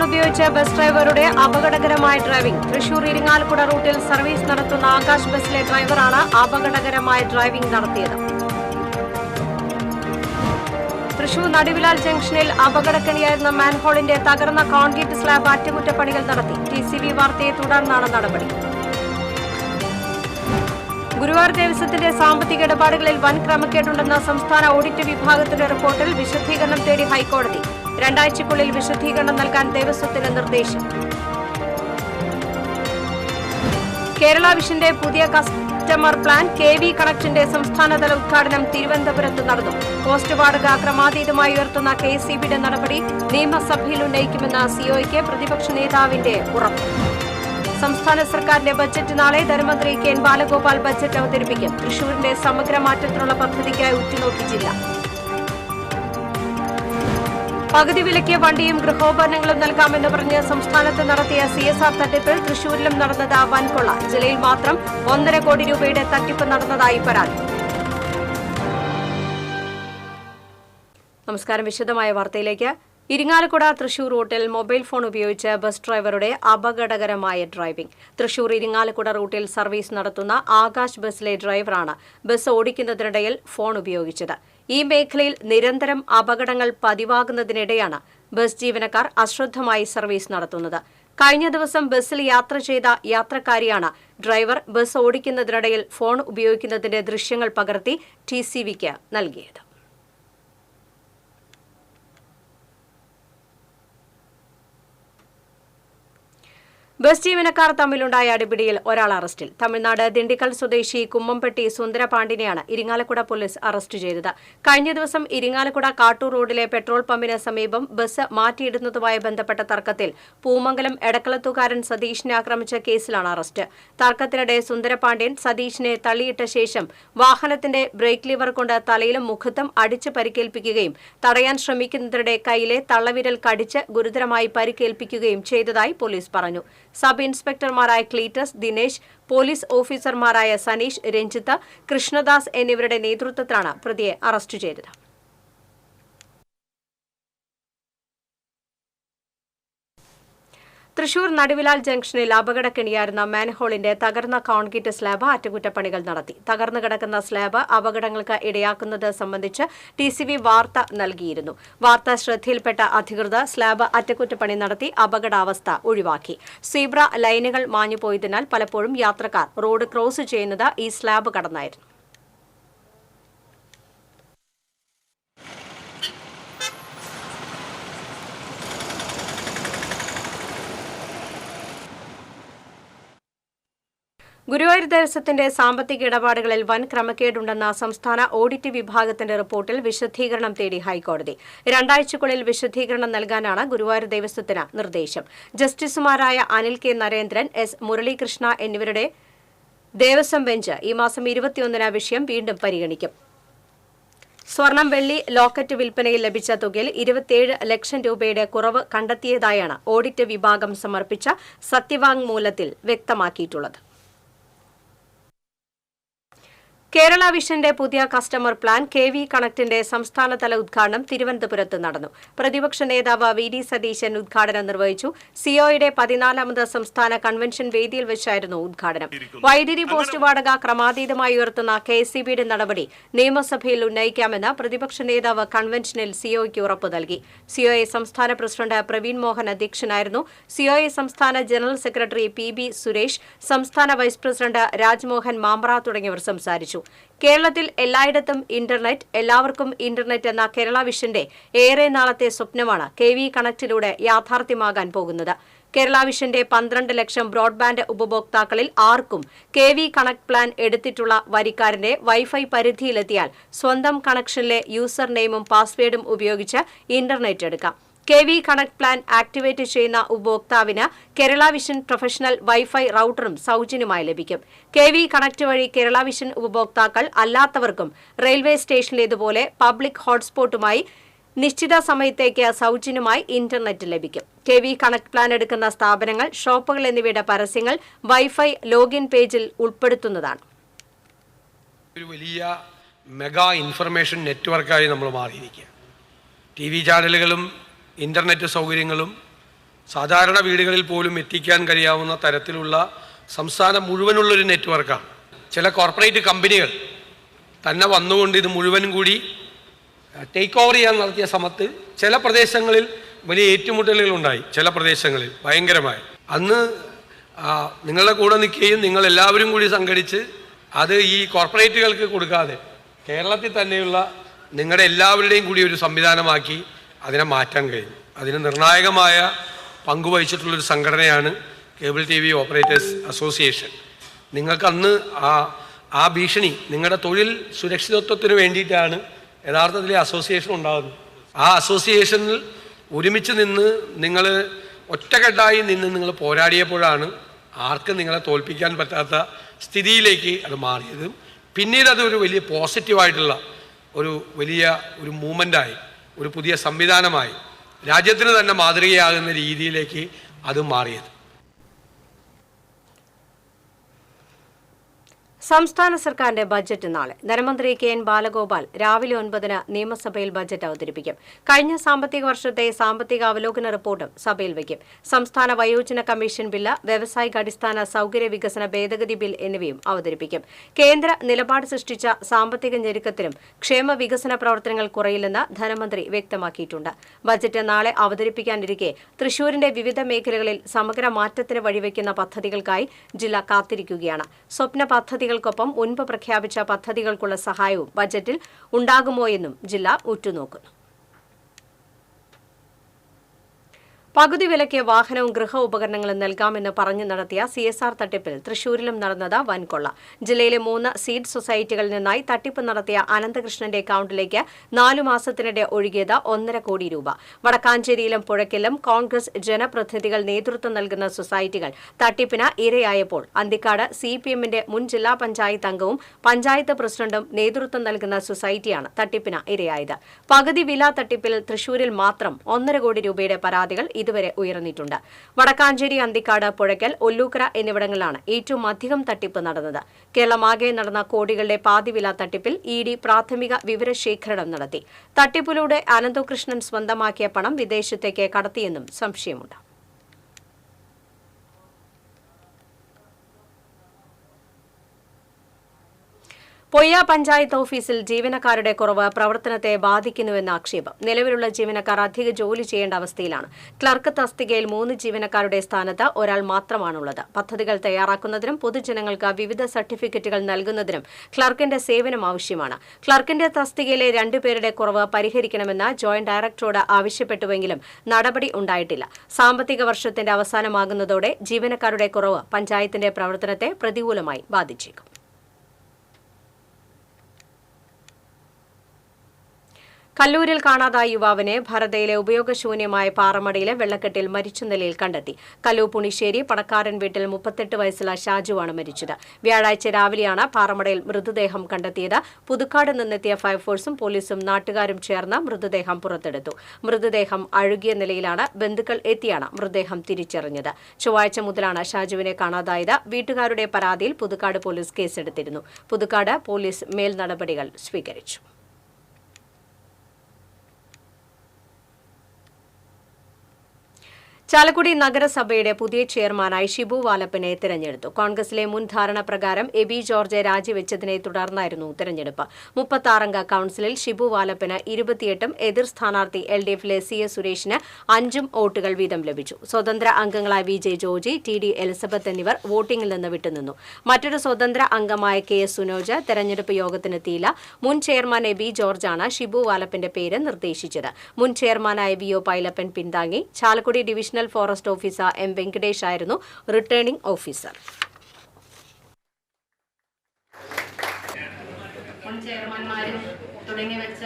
ഉപയോഗിച്ച് ബസ് ഡ്രൈവറുടെ അപകടകരമായ ഡ്രൈവിംഗ്. തൃശൂർ ഇരിങ്ങാലക്കുട റൂട്ടിൽ സർവീസ് നടത്തുന്ന ആകാശ് ബസിലെ ഡ്രൈവറാണ് അപകടകരമായ ഡ്രൈവിംഗ് നടത്തിയത്. തൃശൂർ നടുവിലാൽ ജംഗ്ഷനിൽ അപകടക്കണിയായിരുന്ന മാൻഹോളിന്റെ തകർന്ന കോൺക്രീറ്റ് സ്ലാബ് അറ്റകുറ്റപ്പണികൾ നടത്തി. TCV വാർത്തയെ തുടർന്നാണ് നടപടി. ഗുരുവായൂർ ദേവസ്വത്തിന്റെ സാമ്പത്തിക ഇടപാടുകളിൽ വൻ ക്രമക്കേടുണ്ടെന്ന സംസ്ഥാന ഓഡിറ്റ് വിഭാഗത്തിന്റെ റിപ്പോർട്ടിൽ വിശദീകരണം തേടി ഹൈക്കോടതി. 2 ആഴ്ചയ്ക്കുള്ളിൽ വിശദീകരണം നൽകാൻ ദേവസ്വത്തിന് നിർദ്ദേശം. കേരള വിഷന്റെ പുതിയ കസ്റ്റമർ പ്ലാൻ KV കണക്റ്റിന്റെ സംസ്ഥാനതല ഉദ്ഘാടനം തിരുവനന്തപുരത്ത് നടന്നു. പോസ്റ്റ് വാടക ക്രമാതീതമായി ഉയർത്തുന്ന KSEBിയുടെ നടപടി നിയമസഭയിൽ ഉന്നയിക്കുമെന്ന COയ്ക്ക് പ്രതിപക്ഷ നേതാവിന്റെ ഉറപ്പ്. സംസ്ഥാന സർക്കാരിന്റെ ബജറ്റ് നാളെ. ധനമന്ത്രി KN ബാലഗോപാൽ ബജറ്റ് അവതരിപ്പിക്കും. തൃശൂരിന്റെ സമഗ്ര മാറ്റത്തിനുള്ള പദ്ധതിക്കായി ഉറ്റുനോക്കി ജില്ല. പകുതി വിലയ്ക്ക് വണ്ടിയും ഗൃഹോപകരണങ്ങളും നൽകാമെന്ന് പറഞ്ഞ് സംസ്ഥാനത്ത് നടത്തിയ CSR തട്ടിപ്പിൽ തൃശൂരിലും നടന്നത് വൻകൊള്ള. ജില്ലയിൽ മാത്രം 1.5 കോടി രൂപയുടെ തട്ടിപ്പ് നടന്നതായി പരാതി. നമസ്കാരം. വിശദമായ വാർത്തയിലേക്ക്. ഇരിങ്ങാലക്കുട തൃശൂർ റൂട്ടിൽ മൊബൈൽ ഫോൺ ഉപയോഗിച്ച് ബസ് ഡ്രൈവറുടെ അപകടകരമായ ഡ്രൈവിംഗ്. തൃശൂർ ഇരിങ്ങാലക്കുട റൂട്ടിൽ സർവീസ് നടത്തുന്ന ആകാശ് ബസിലെ ഡ്രൈവറാണ് ബസ് ഓടിക്കുന്നതിനിടയിൽ ഫോൺ ഉപയോഗിച്ചത്. ഈ മേഖലയിൽ നിരന്തരം അപകടങ്ങൾ പതിവാകുന്നതിനിടെയാണ് ബസ് ജീവനക്കാർ അശ്രദ്ധമായി സർവീസ് നടത്തുന്നത്. കഴിഞ്ഞ ദിവസം ബസ്സിൽ യാത്ര ചെയ്ത യാത്രക്കാരിയാണ് ഡ്രൈവർ ബസ് ഓടിക്കുന്നതിനിടയിൽ ഫോൺ ഉപയോഗിക്കുന്നതിന്റെ ദൃശ്യങ്ങൾ പകർത്തി TCVക്ക് നൽകിയത്. ബസ് ജീവനക്കാർ തമ്മിലുണ്ടായ അടിപിടിയിൽ ഒരാൾ അറസ്റ്റിൽ. തമിഴ്നാട് ദിണ്ടിക്കൽ സ്വദേശി കുമ്മംപെട്ടി സുന്ദരപാണ്ഡിനെയാണ് ഇരിങ്ങാലക്കുട പോലീസ് അറസ്റ്റ് ചെയ്തത്. കഴിഞ്ഞ ദിവസം ഇരിങ്ങാലക്കുട കാട്ടൂർ റോഡിലെ പെട്രോൾ പമ്പിന് സമീപം ബസ് മാറ്റിയിടുന്നതുമായി ബന്ധപ്പെട്ട തർക്കത്തിൽ പൂമംഗലം എടക്കളത്തുകാരൻ സതീഷിനെ ആക്രമിച്ച കേസിലാണ് അറസ്റ്റ്. തർക്കത്തിനിടെ സുന്ദരപാണ്ഡ്യൻ സതീഷിനെ തള്ളിയിട്ട ശേഷം വാഹനത്തിന്റെ ബ്രേക്ക് ലിവർ കൊണ്ട് തലയിലും മുഖത്തും അടിച്ച് പരിക്കേൽപ്പിക്കുകയും തടയാൻ ശ്രമിക്കുന്നതിനിടെ കൈയിലെ തള്ളവിരൽ കടിച്ച് ഗുരുതരമായി പരിക്കേൽപ്പിക്കുകയും ചെയ്തതായി പോലീസ് പറഞ്ഞു. സബ് ഇൻസ്പെക്ടർമാരായ ക്ലീറ്റസ്, ദിനേശ്, പോലീസ് ഓഫീസർമാരായ സനീഷ്, രഞ്ജിത്ത്, കൃഷ്ണദാസ് എന്നിവരുടെ നേതൃത്വത്തിലാണ് പ്രതിയെ അറസ്റ്റ് ചെയ്തത്. തൃശൂർ നടുവിലാൽ ജംഗ്ഷനിൽ അപകടക്കണിയായിരുന്ന മാൻഹോളിന്റെ തകർന്ന കോൺക്രീറ്റ് സ്ലാബ് അറ്റകുറ്റപ്പണികൾ നടത്തി. തകർന്നു കിടക്കുന്ന സ്ലാബ് അപകടങ്ങൾക്ക് ഇടയാക്കുന്നത് സംബന്ധിച്ച് TCV വാർത്ത നൽകിയിരുന്നു. വാർത്ത ശ്രദ്ധയിൽപ്പെട്ട അധികൃതർ സ്ലാബ് അറ്റകുറ്റപ്പണി നടത്തി അപകടാവസ്ഥ ഒഴിവാക്കി. സീബ്ര ലൈനുകൾ മാഞ്ഞുപോയതിനാൽ പലപ്പോഴും യാത്രക്കാർ റോഡ് ക്രോസ് ചെയ്യുന്നത് ഈ സ്ലാബ് കടന്നായിരുന്നു. ഗുരുവായൂർ ദേവസ്വത്തിന്റെ സാമ്പത്തിക ഇടപാടുകളിൽ വൻ ക്രമക്കേടുണ്ടെന്ന സംസ്ഥാന ഓഡിറ്റ് വിഭാഗത്തിന്റെ റിപ്പോർട്ടിൽ വിശദീകരണം തേടി ഹൈക്കോടതി. 2 ആഴ്ചയ്ക്കുള്ളിൽ വിശദീകരണം നൽകാനാണ് ഗുരുവായൂർ ദേവസ്വത്തിന് നിർദ്ദേശം. ജസ്റ്റിസുമാരായ അനിൽ K. നരേന്ദ്രൻ, S. മുരളീകൃഷ്ണ എന്നിവരുടെ ദേവസ്വം ബെഞ്ച് ഈ മാസം 21-ന് വിഷയം വീണ്ടും പരിഗണിക്കും. സ്വർണം, വെള്ളി, ലോക്കറ്റ് വിൽപ്പനയിൽ ലഭിച്ച തുകയിൽ 27 ലക്ഷം രൂപയുടെ കുറവ് കണ്ടെത്തിയതായാണ് ഓഡിറ്റ് വിഭാഗം സമർപ്പിച്ച സത്യവാങ്മൂലത്തിൽ വ്യക്തമാക്കിയിട്ടുള്ളത്. കേരള വിഷന്റെ പുതിയ കസ്റ്റമർ പ്ലാൻ KV കണക്റ്റിന്റെ സംസ്ഥാനതല ഉദ്ഘാടനം തിരുവനന്തപുരത്ത് നടന്നു. പ്രതിപക്ഷ നേതാവ് VD സതീശൻ ഉദ്ഘാടനം നിർവഹിച്ചു. COയുടെ 14ാമത് സംസ്ഥാന കൺവെൻഷൻ വേദിയിൽ വെച്ചായിരുന്നു ഉദ്ഘാടനം. വൈദ്യുതി പോസ്റ്റ് വാടക ക്രമാതീതമായി ഉയർത്തുന്ന KSEBിയുടെ നടപടി നിയമസഭയിൽ ഉന്നയിക്കാമെന്ന് പ്രതിപക്ഷ നേതാവ് കൺവെൻഷനിൽ COയ്ക്ക് ഉറപ്പു നൽകി. COA സംസ്ഥാന പ്രസിഡന്റ് പ്രവീൺ മോഹൻ അധ്യക്ഷനായിരുന്നു. COA സംസ്ഥാന ജനറൽ സെക്രട്ടറി PB സുരേഷ്, സംസ്ഥാന വൈസ് പ്രസിഡന്റ് രാജ്മോഹൻ മാമ്പ്ര തുടങ്ങിയവർ സംസാരിച്ചു. കേരളത്തിൽ എല്ലായിടത്തും ഇന്റർനെറ്റ്, എല്ലാവർക്കും ഇന്റർനെറ്റ് എന്ന കേരള വിഷന്റെ ഏറെ നാളത്തെ സ്വപ്നമാണ് KV കണക്റ്റിലൂടെ യാഥാർത്ഥ്യമാകാൻ പോകുന്നത്. കേരള വിഷന്റെ 12 ലക്ഷം ബ്രോഡ്ബാൻഡ് ഉപഭോക്താക്കളിൽ ആർക്കും KV കണക്ട് പ്ലാൻ എടുത്തിട്ടുള്ള വരിക്കാരന്റെ വൈഫൈ പരിധിയിലെത്തിയാൽ സ്വന്തം കണക്ഷനിലെ യൂസർ നെയിമും പാസ്വേഡും ഉപയോഗിച്ച് ഇന്റർനെറ്റ് എടുക്കാം. KV കണക്ട് പ്ലാൻ ആക്ടിവേറ്റ് ചെയ്യുന്ന ഉപഭോക്താവിന് കേരള വിഷൻ പ്രൊഫഷണൽ വൈഫൈ റൌട്ടറും സൗജന്യമായി ലഭിക്കും. KV കണക്ട് വഴി കേരള വിഷൻ ഉപഭോക്താക്കൾ അല്ലാത്തവർക്കും റെയിൽവേ സ്റ്റേഷനിലേതുപോലെ പബ്ലിക് ഹോട്ട്സ്പോട്ടുമായി നിശ്ചിത സമയത്തേക്ക് സൗജന്യമായി ഇന്റർനെറ്റ് ലഭിക്കും. KV കണക്ട് പ്ലാൻ എടുക്കുന്ന സ്ഥാപനങ്ങൾ, ഷോപ്പുകൾ എന്നിവയുടെ പരസ്യങ്ങൾ വൈഫൈ ലോഗിൻ പേജിൽ ഉൾപ്പെടുത്തുന്നതാണ്. ഒരു വലിയ മെഗാ ഇൻഫർമേഷൻ നെറ്റ്വർക്കായി നമ്മൾ മാറിയിരിക്കുക. TV ചാനലുകളും ഇന്റർനെറ്റ് സൗകര്യങ്ങളും സാധാരണ വീടുകളിൽ പോലും എത്തിക്കാൻ കഴിയാവുന്ന തരത്തിലുള്ള സംസ്ഥാനം മുഴുവനുള്ളൊരു നെറ്റ്വർക്കാണ്. ചില കോർപ്പറേറ്റ് കമ്പനികൾ തന്നെ വന്നുകൊണ്ട് ഇത് മുഴുവനും കൂടി ടേക്ക് ഓവർ ചെയ്യാൻ നടത്തിയ സമയത്ത് ചില പ്രദേശങ്ങളിൽ വലിയ ഏറ്റുമുട്ടലുകളുണ്ടായി. ചില പ്രദേശങ്ങളിൽ ഭയങ്കരമായി. അന്ന് നിങ്ങളുടെ കൂടെ നിൽക്കുകയും നിങ്ങളെല്ലാവരും കൂടി സംഘടിച്ച് അത് ഈ കോർപ്പറേറ്റുകൾക്ക് കൊടുക്കാതെ കേരളത്തിൽ തന്നെയുള്ള നിങ്ങളുടെ എല്ലാവരുടെയും കൂടി ഒരു സംവിധാനമാക്കി അതിനെ മാറ്റാൻ കഴിഞ്ഞു. അതിന് നിർണായകമായ പങ്കുവഹിച്ചിട്ടുള്ളൊരു സംഘടനയാണ് കേബിൾ TV ഓപ്പറേറ്റേഴ്സ് അസോസിയേഷൻ. നിങ്ങൾക്ക് അന്ന് ആ ഭീഷണി നിങ്ങളുടെ തൊഴിൽ സുരക്ഷിതത്വത്തിന് വേണ്ടിയിട്ടാണ് യഥാർത്ഥത്തിൽ അസോസിയേഷൻ ഉണ്ടാകുന്നത്. ആ അസോസിയേഷനിൽ ഒരുമിച്ച് നിന്ന് നിങ്ങൾ ഒറ്റക്കെട്ടായി നിന്ന് നിങ്ങൾ പോരാടിയപ്പോഴാണ് ആർക്കും നിങ്ങളെ തോൽപ്പിക്കാൻ പറ്റാത്ത സ്ഥിതിയിലേക്ക് അത് മാറിയതും പിന്നീട് അത് ഒരു വലിയ പോസിറ്റീവായിട്ടുള്ള ഒരു മൂവ്മെൻ്റായി, ഒരു പുതിയ സംവിധാനമായി, രാജ്യത്തിന് തന്നെ മാതൃകയാകുന്ന രീതിയിലേക്ക് അത് മാറിയത്. സംസ്ഥാന സർക്കാരിന്റെ ബജറ്റ് നാളെ. ധനമന്ത്രി KN ബാലഗോപാൽ രാവിലെ 9-ന് നിയമസഭയിൽ ബജറ്റ് അവതരിപ്പിക്കും. കഴിഞ്ഞ സാമ്പത്തിക വർഷത്തെ സാമ്പത്തിക അവലോകന റിപ്പോർട്ടും സഭയിൽ വയ്ക്കും. സംസ്ഥാന വയോജന കമ്മീഷൻ ബില്ല്, വ്യാവസായിക അടിസ്ഥാന സൌകര്യ വികസന ഭേദഗതി ബിൽ എന്നിവയും അവതരിപ്പിക്കും. കേന്ദ്ര നിലപാട് സൃഷ്ടിച്ച സാമ്പത്തിക ഞെരുക്കത്തിലും ക്ഷേമ വികസന പ്രവർത്തനങ്ങൾ കുറയില്ലെന്ന് ധനമന്ത്രി വ്യക്തമാക്കിയിട്ടുണ്ട്. ബജറ്റ് നാളെ അവതരിപ്പിക്കാനിരിക്കെ തൃശൂരിന്റെ വിവിധ മേഖലകളിൽ സമഗ്ര മാറ്റത്തിന് വഴിവെക്കുന്ന പദ്ധതികൾക്കായി ജില്ല കാത്തിരിക്കുകയാണ്. സ്വപ്ന പദ്ധതികൾക്കൊപ്പം മുൻപ് പ്രഖ്യാപിച്ച പദ്ധതികൾക്കുള്ള സഹായവും ബജറ്റിൽ ഉണ്ടാകുമോയെന്നും ജില്ല ഉറ്റുനോക്കുന്നു. പകുതി വിലയ്ക്ക് വാഹനവും ഗൃഹ ഉപകരണങ്ങളും നൽകാമെന്ന് പറഞ്ഞു നടത്തിയ CSR തട്ടിപ്പിൽ തൃശൂരിലും നടന്നത് വൻകൊള്ള. ജില്ലയിലെ 3 സീഡ് സൊസൈറ്റികളിൽ നിന്നായി തട്ടിപ്പ് നടത്തിയ അനന്തകൃഷ്ണന്റെ അക്കൌണ്ടിലേക്ക് 4 മാസത്തിനിടെ ഒഴുകിയത് 1.5 കോടി രൂപ. വടക്കാഞ്ചേരിയിലും പുഴയ്ക്കലും കോൺഗ്രസ് ജനപ്രതിനിധികൾ നേതൃത്വം നൽകുന്ന സൊസൈറ്റികൾ തട്ടിപ്പിന് ഇരയായപ്പോൾ അന്തിക്കാട് CPMന്റെ മുൻ ജില്ലാ പഞ്ചായത്ത് അംഗവും പഞ്ചായത്ത് പ്രസിഡന്റും നേതൃത്വം നൽകുന്ന സൊസൈറ്റിയാണ് തട്ടിപ്പിന് ഇരയായത്. പകുതി വില തട്ടിപ്പിൽ തൃശൂരിൽ മാത്രം 1.5 കോടി രൂപയുടെ പരാതികൾ ഇതുവരെ ഉയർന്നിട്ടുണ്ട്. വടക്കാഞ്ചേരി, അന്തിക്കാട്, പുഴയ്ക്കൽ, ഒല്ലൂക്കര എന്നിവിടങ്ങളിലാണ് ഏറ്റവും അധികം തട്ടിപ്പ് നടന്നത്. കേരളമാകെ നടന്ന കോടികളുടെ പാതിവില തട്ടിപ്പിൽ ED പ്രാഥമിക വിവരശേഖരണം നടത്തി. തട്ടിപ്പിലൂടെ അനന്തകൃഷ്ണൻ സ്വന്തമാക്കിയ പണം വിദേശത്തേക്ക് കടത്തിയെന്നും സംശയമുണ്ട്. പൊയ്യ പഞ്ചായത്ത് ഓഫീസിൽ ജീവനക്കാരുടെ കുറവ് പ്രവർത്തനത്തെ ബാധിക്കുന്നുവെന്ന ആക്ഷേപം. നിലവിലുള്ള ജീവനക്കാർ അധിക ജോലി ചെയ്യേണ്ട അവസ്ഥയിലാണ്. ക്ലർക്ക് തസ്തികയിൽ 3 ജീവനക്കാരുടെ സ്ഥാനത്ത് ഒരാൾ മാത്രമാണുള്ളത്. പദ്ധതികൾ തയ്യാറാക്കുന്നതിനും പൊതുജനങ്ങൾക്ക് വിവിധ സർട്ടിഫിക്കറ്റുകൾ നൽകുന്നതിനും ക്ലർക്കിന്റെ സേവനം ആവശ്യമാണ്. ക്ലർക്കിന്റെ തസ്തികയിലെ 2 പേരുടെ കുറവ് പരിഹരിക്കണമെന്ന് ജോയിന്റ് ഡയറക്ടറോട് ആവശ്യപ്പെട്ടുവെങ്കിലും നടപടി ഉണ്ടായിട്ടില്ല. സാമ്പത്തിക വർഷത്തിന്റെ അവസാനമാകുന്നതോടെ ജീവനക്കാരുടെ കുറവ് പഞ്ചായത്തിന്റെ പ്രവർത്തനത്തെ പ്രതികൂലമായി ബാധിച്ചേക്കും. കല്ലൂരിൽ കാണാതായ യുവാവിനെ ഭരതയിലെ ഉപയോഗശൂന്യമായ പാറമടയിലെ വെള്ളക്കെട്ടിൽ മരിച്ച നിലയിൽ കണ്ടെത്തി. കല്ലൂർ പുണിശ്ശേരി പണക്കാരൻ വീട്ടിൽ 38 വയസ്സുള്ള ഷാജുവാണ് മരിച്ചത്. വ്യാഴാഴ്ച രാവിലെയാണ് പാറമടയിൽ മൃതദേഹം കണ്ടെത്തിയത്. പുതുക്കാട് നിന്നെത്തിയ ഫയർഫോഴ്സും പോലീസും നാട്ടുകാരും ചേർന്ന് മൃതദേഹം പുറത്തെടുത്തു. മൃതദേഹം അഴുകിയ നിലയിലാണ്. ബന്ധുക്കൾ എത്തിയാണ് മൃതദേഹം തിരിച്ചറിഞ്ഞത്. ചൊവ്വാഴ്ച മുതലാണ് ഷാജുവിനെ കാണാതായത്. വീട്ടുകാരുടെ പരാതിയിൽ പുതുക്കാട് പോലീസ് കേസെടുത്തിരുന്നു. പുതുക്കാട് പോലീസ് മേൽ നടപടികൾ സ്വീകരിച്ചു. ചാലക്കുടി നഗരസഭയുടെ പുതിയ ചെയർമാനായി ഷിബു വാലപ്പനെ തിരഞ്ഞെടുത്തു. കോൺഗ്രസിലെ മുൻ ധാരണ പ്രകാരം എബി ജോർജ് രാജിവെച്ചതിനെ തുടർന്നായിരുന്നു തിരഞ്ഞെടുപ്പ്. 36-അംഗ കൌൺസിലിൽ ഷിബു വാലപ്പന് 28-ഉം എതിർ സ്ഥാനാർത്ഥി LDFിലെ CS സുരേഷിന് 5 വോട്ടുകൾ വീതം ലഭിച്ചു. സ്വതന്ത്ര അംഗങ്ങളായ VJ ജോർജി, TD എലിസബത്ത് എന്നിവർ വോട്ടിംഗിൽ നിന്ന് വിട്ടുനിന്നു. മറ്റൊരു സ്വതന്ത്ര അംഗമായ KS സുനോജ് തെരഞ്ഞെടുപ്പ് യോഗത്തിനെത്തിയില്ല. മുൻ ചെയർമാൻ എബി ജോർജാണ് ഷിബു വാലപ്പന്റെ പേര് നിർദ്ദേശിച്ചത്. മുൻ ചെയർമാനായ VO പൈലപ്പൻ പിന്താങ്ങി. Chalakudy divisional forest officer M Venkatesh ആയിരുന്നു റിട്ടേണിംഗ് ഓഫീസർ. മുൻ ചെയർമാൻമാരും തുടങ്ങിവെച്ച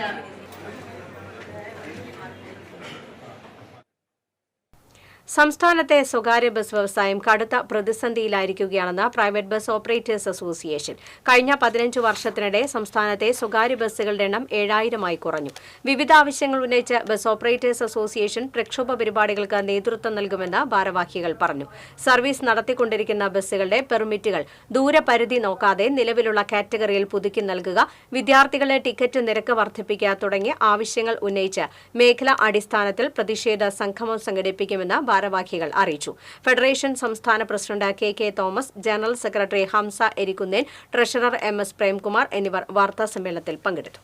സംസ്ഥാനത്തെ സ്വകാര്യ ബസ് വ്യവസായം കടുത്ത പ്രതിസന്ധിയിലായിരിക്കുകയാണെന്ന് പ്രൈവറ്റ് ബസ് ഓപ്പറേറ്റേഴ്സ് അസോസിയേഷൻ. കഴിഞ്ഞ 15 വർഷത്തിനിടെ സംസ്ഥാനത്തെ സ്വകാര്യ ബസ്സുകളുടെ എണ്ണം 7000-ആയി കുറഞ്ഞു. വിവിധ ആവശ്യങ്ങൾ ഉന്നയിച്ച് ബസ് ഓപ്പറേറ്റേഴ്സ് അസോസിയേഷൻ പ്രക്ഷോഭ പരിപാടികൾക്ക് നേതൃത്വം നൽകുമെന്ന് ഭാരവാഹികൾ പറഞ്ഞു. സർവീസ് നടത്തിക്കൊണ്ടിരിക്കുന്ന ബസ്സുകളുടെ പെർമിറ്റുകൾ ദൂരപരിധി നോക്കാതെ നിലവിലുള്ള കാറ്റഗറിയിൽ പുതുക്കി നൽകുക, വിദ്യാർത്ഥികളുടെ ടിക്കറ്റ് നിരക്ക് വർദ്ധിപ്പിക്കുക തുടങ്ങിയ ആവശ്യങ്ങൾ ഉന്നയിച്ച് മേഖലാ അടിസ്ഥാനത്തിൽ പ്രതിഷേധ സംഗമം സംഘടിപ്പിക്കുമെന്ന് ഭാരവാഹികൾ അറിയിച്ചു. ഫെഡറേഷൻ സംസ്ഥാന president K Thomas, general secretary Hamza Erikkunnen, treasurer MS Premkumar എന്നിവർ വാർത്താസമ്മേളനത്തിൽ പങ്കെടുത്തു.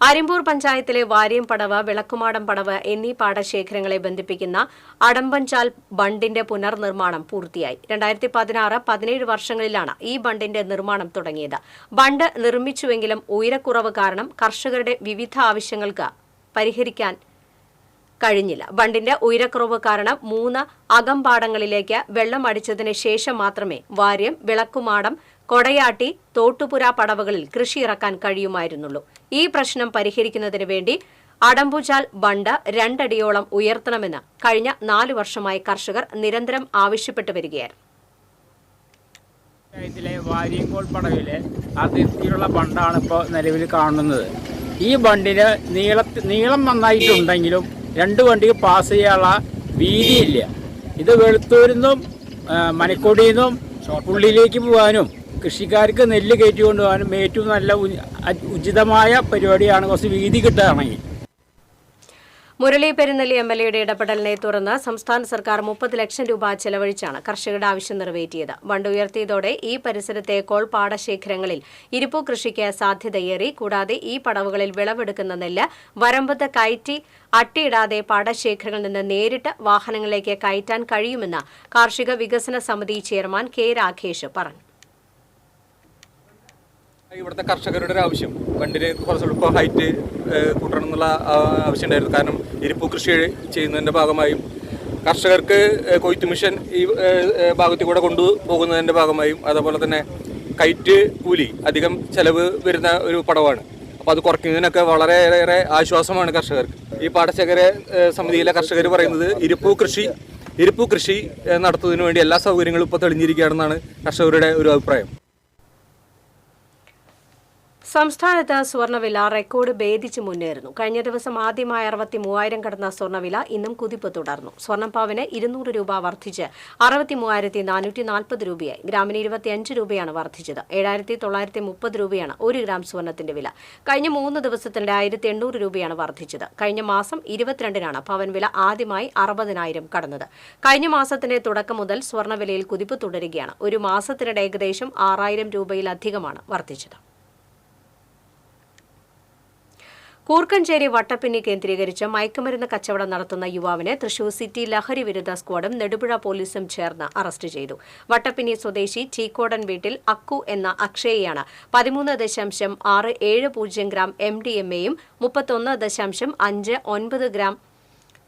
അരിമ്പൂർ പഞ്ചായത്തിലെ വാര്യംപടവ്, വിളക്കുമാടം പടവ് എന്നീ പാടശേഖരങ്ങളെ ബന്ധിപ്പിക്കുന്ന അടമ്പഞ്ചാൽ ബണ്ടിന്റെ പുനർനിർമ്മാണം പൂർത്തിയായി. 2016-17 വർഷങ്ങളിലാണ് ഈ ബണ്ടിന്റെ നിർമ്മാണം തുടങ്ങിയത്. ബണ്ട് നിർമ്മിച്ചുവെങ്കിലും ഉയരക്കുറവ് കാരണം കർഷകരുടെ വിവിധ ആവശ്യങ്ങൾക്ക് പരിഹരിക്കാൻ കഴിഞ്ഞില്ല. ബണ്ടിന്റെ ഉയരക്കുറവ് കാരണം 3 അകമ്പാടങ്ങളിലേക്ക് വെള്ളം അടിച്ചതിന് ശേഷം മാത്രമേ വാര്യം, വിളക്കുമാടം, കൊടയാട്ടി, തോട്ടുപുര പടവുകളിൽ കൃഷി ഇറക്കാൻ കഴിയുമായിരുന്നുള്ളൂ. ഈ പ്രശ്നം പരിഹരിക്കുന്നതിന് വേണ്ടി അടമ്പുചാൽ ബണ്ട് 2 അടിയോളം ഉയർത്തണമെന്ന് കഴിഞ്ഞ 4 വർഷമായി കർഷകർ നിരന്തരം ആവശ്യപ്പെട്ടു വരികയായിരുന്നു. വാരിയങ്കോൾ പടവിലെ അതിർത്തിയിലുള്ള ബണ്ടാണ് ഇപ്പോൾ നിലവിൽ കാണുന്നത്. ഈ ബണ്ടിന് നീളം നന്നായിട്ടുണ്ടെങ്കിലും 2 വണ്ടിക്ക് പാസ് ചെയ്യാനുള്ള വീതിയില്ല. ഇത് വെളുത്തൂരിൽ നിന്നും മനക്കോടിയിൽ നിന്നും ഉള്ളിലേക്ക് പോകാനും കൃഷിക്കാർക്ക് നെല്ല് കയറ്റി കൊണ്ടുപോകാനും ഏറ്റവും നല്ല ഉചിതമായ പരിപാടിയാണ് കുറച്ച് വീതി കിട്ടുകയാണെങ്കിൽ. മുരളി പെരുന്നെല്ലി MLAയുടെ ഇടപെടലിനെ തുടർന്ന് സംസ്ഥാന സർക്കാർ 30 ലക്ഷം രൂപ ചെലവഴിച്ചാണ് കർഷകരുടെ ആവശ്യം നിറവേറ്റിയത്. ബണ്ട് ഉയർത്തിയതോടെ ഈ പരിസരത്തെ കോൾ പാടശേഖരങ്ങളിൽ ഇരിപ്പു കൃഷിക്ക് സാധ്യതയേറി. കൂടാതെ ഈ പടവുകളിൽ വിളവെടുക്കുന്ന നെല്ല് വരമ്പത്ത് കയറ്റി അട്ടിയിടാതെ പാടശേഖരങ്ങളിൽ നിന്ന് നേരിട്ട് വാഹനങ്ങളിലേക്ക് കയറ്റാൻ കഴിയുമെന്ന് കാർഷിക വികസന സമിതി ചെയർമാൻ K രാഘേഷ് പറഞ്ഞു. ഇവിടുത്തെ കർഷകരുടെ ഒരു ആവശ്യം ബണ്ടിന് കുറച്ചുകൂടി ഹൈറ്റ് കൂട്ടണം എന്നുള്ള ആവശ്യം ഉണ്ടായിരുന്നു. കാരണം ഇരിപ്പു കൃഷി ചെയ്യുന്നതിൻ്റെ ഭാഗമായും കർഷകർക്ക് കൊയ്ത്ത് മിഷൻ ഈ ഭാഗത്തിൽ കൂടെ കൊണ്ടുപോകുന്നതിൻ്റെ ഭാഗമായും അതുപോലെ തന്നെ കയറ്റ് കൂലി അധികം ചെലവ് വരുന്ന ഒരു പടവാണ്. അപ്പോൾ അത് കുറയ്ക്കുന്നതിനൊക്കെ വളരെയേറെ ആശ്വാസമാണ് കർഷകർക്ക്. ഈ പാടശേഖര സമിതിയിലെ കർഷകർ പറയുന്നത് ഇരിപ്പു കൃഷി നടത്തുന്നതിന് വേണ്ടി എല്ലാ സൗകര്യങ്ങളും ഇപ്പോൾ തെളിഞ്ഞിരിക്കുകയാണെന്നാണ് കർഷകരുടെ ഒരു അഭിപ്രായം. സംസ്ഥാനത്ത് സ്വർണ്ണവില റെക്കോർഡ് ഭേദിച്ച് മുന്നേറുന്നു. കഴിഞ്ഞ ദിവസം ആദ്യമായി 63,000 കടന്ന സ്വർണ്ണവില ഇന്നും കുതിപ്പ് തുടർന്നു. സ്വർണ്ണം പവന് 200 രൂപ വർദ്ധിച്ച് 63,440 രൂപയായി. ഗ്രാമിന് 25 രൂപയാണ് വർദ്ധിച്ചത്. 7,930 രൂപയാണ് 1 ഗ്രാം സ്വർണ്ണത്തിന്റെ വില. കഴിഞ്ഞ 3 ദിവസത്തിനിടെ 1,800 രൂപയാണ് വർദ്ധിച്ചത്. കഴിഞ്ഞ മാസം 22-നാണ് പവൻ വില ആദ്യമായി 60,000 കടന്നത്. കഴിഞ്ഞ മാസത്തിന്റെ തുടക്കം മുതൽ സ്വർണ്ണവിലയിൽ കുതിപ്പ് തുടരുകയാണ്. ഒരു മാസത്തിനിടെ ഏകദേശം 6,000 രൂപയിലധികമാണ് വർദ്ധിച്ചത്. കൂർക്കഞ്ചേരി വട്ടപ്പിന്നി കേന്ദ്രീകരിച്ച് മയക്കുമരുന്ന് കച്ചവടം നടത്തുന്ന യുവാവിനെ തൃശൂർ സിറ്റി ലഹരി വിരുദ്ധ സ്ക്വാഡും നെടുപുഴ പോലീസും ചേർന്ന് അറസ്റ്റ് ചെയ്തു. വട്ടപ്പിന്നി സ്വദേശി ചീക്കോടൻ വീട്ടിൽ അക്കു എന്ന അക്ഷയെയാണ് 13.670 ഗ്രാം MDMAയും 31.59 ഗ്രാം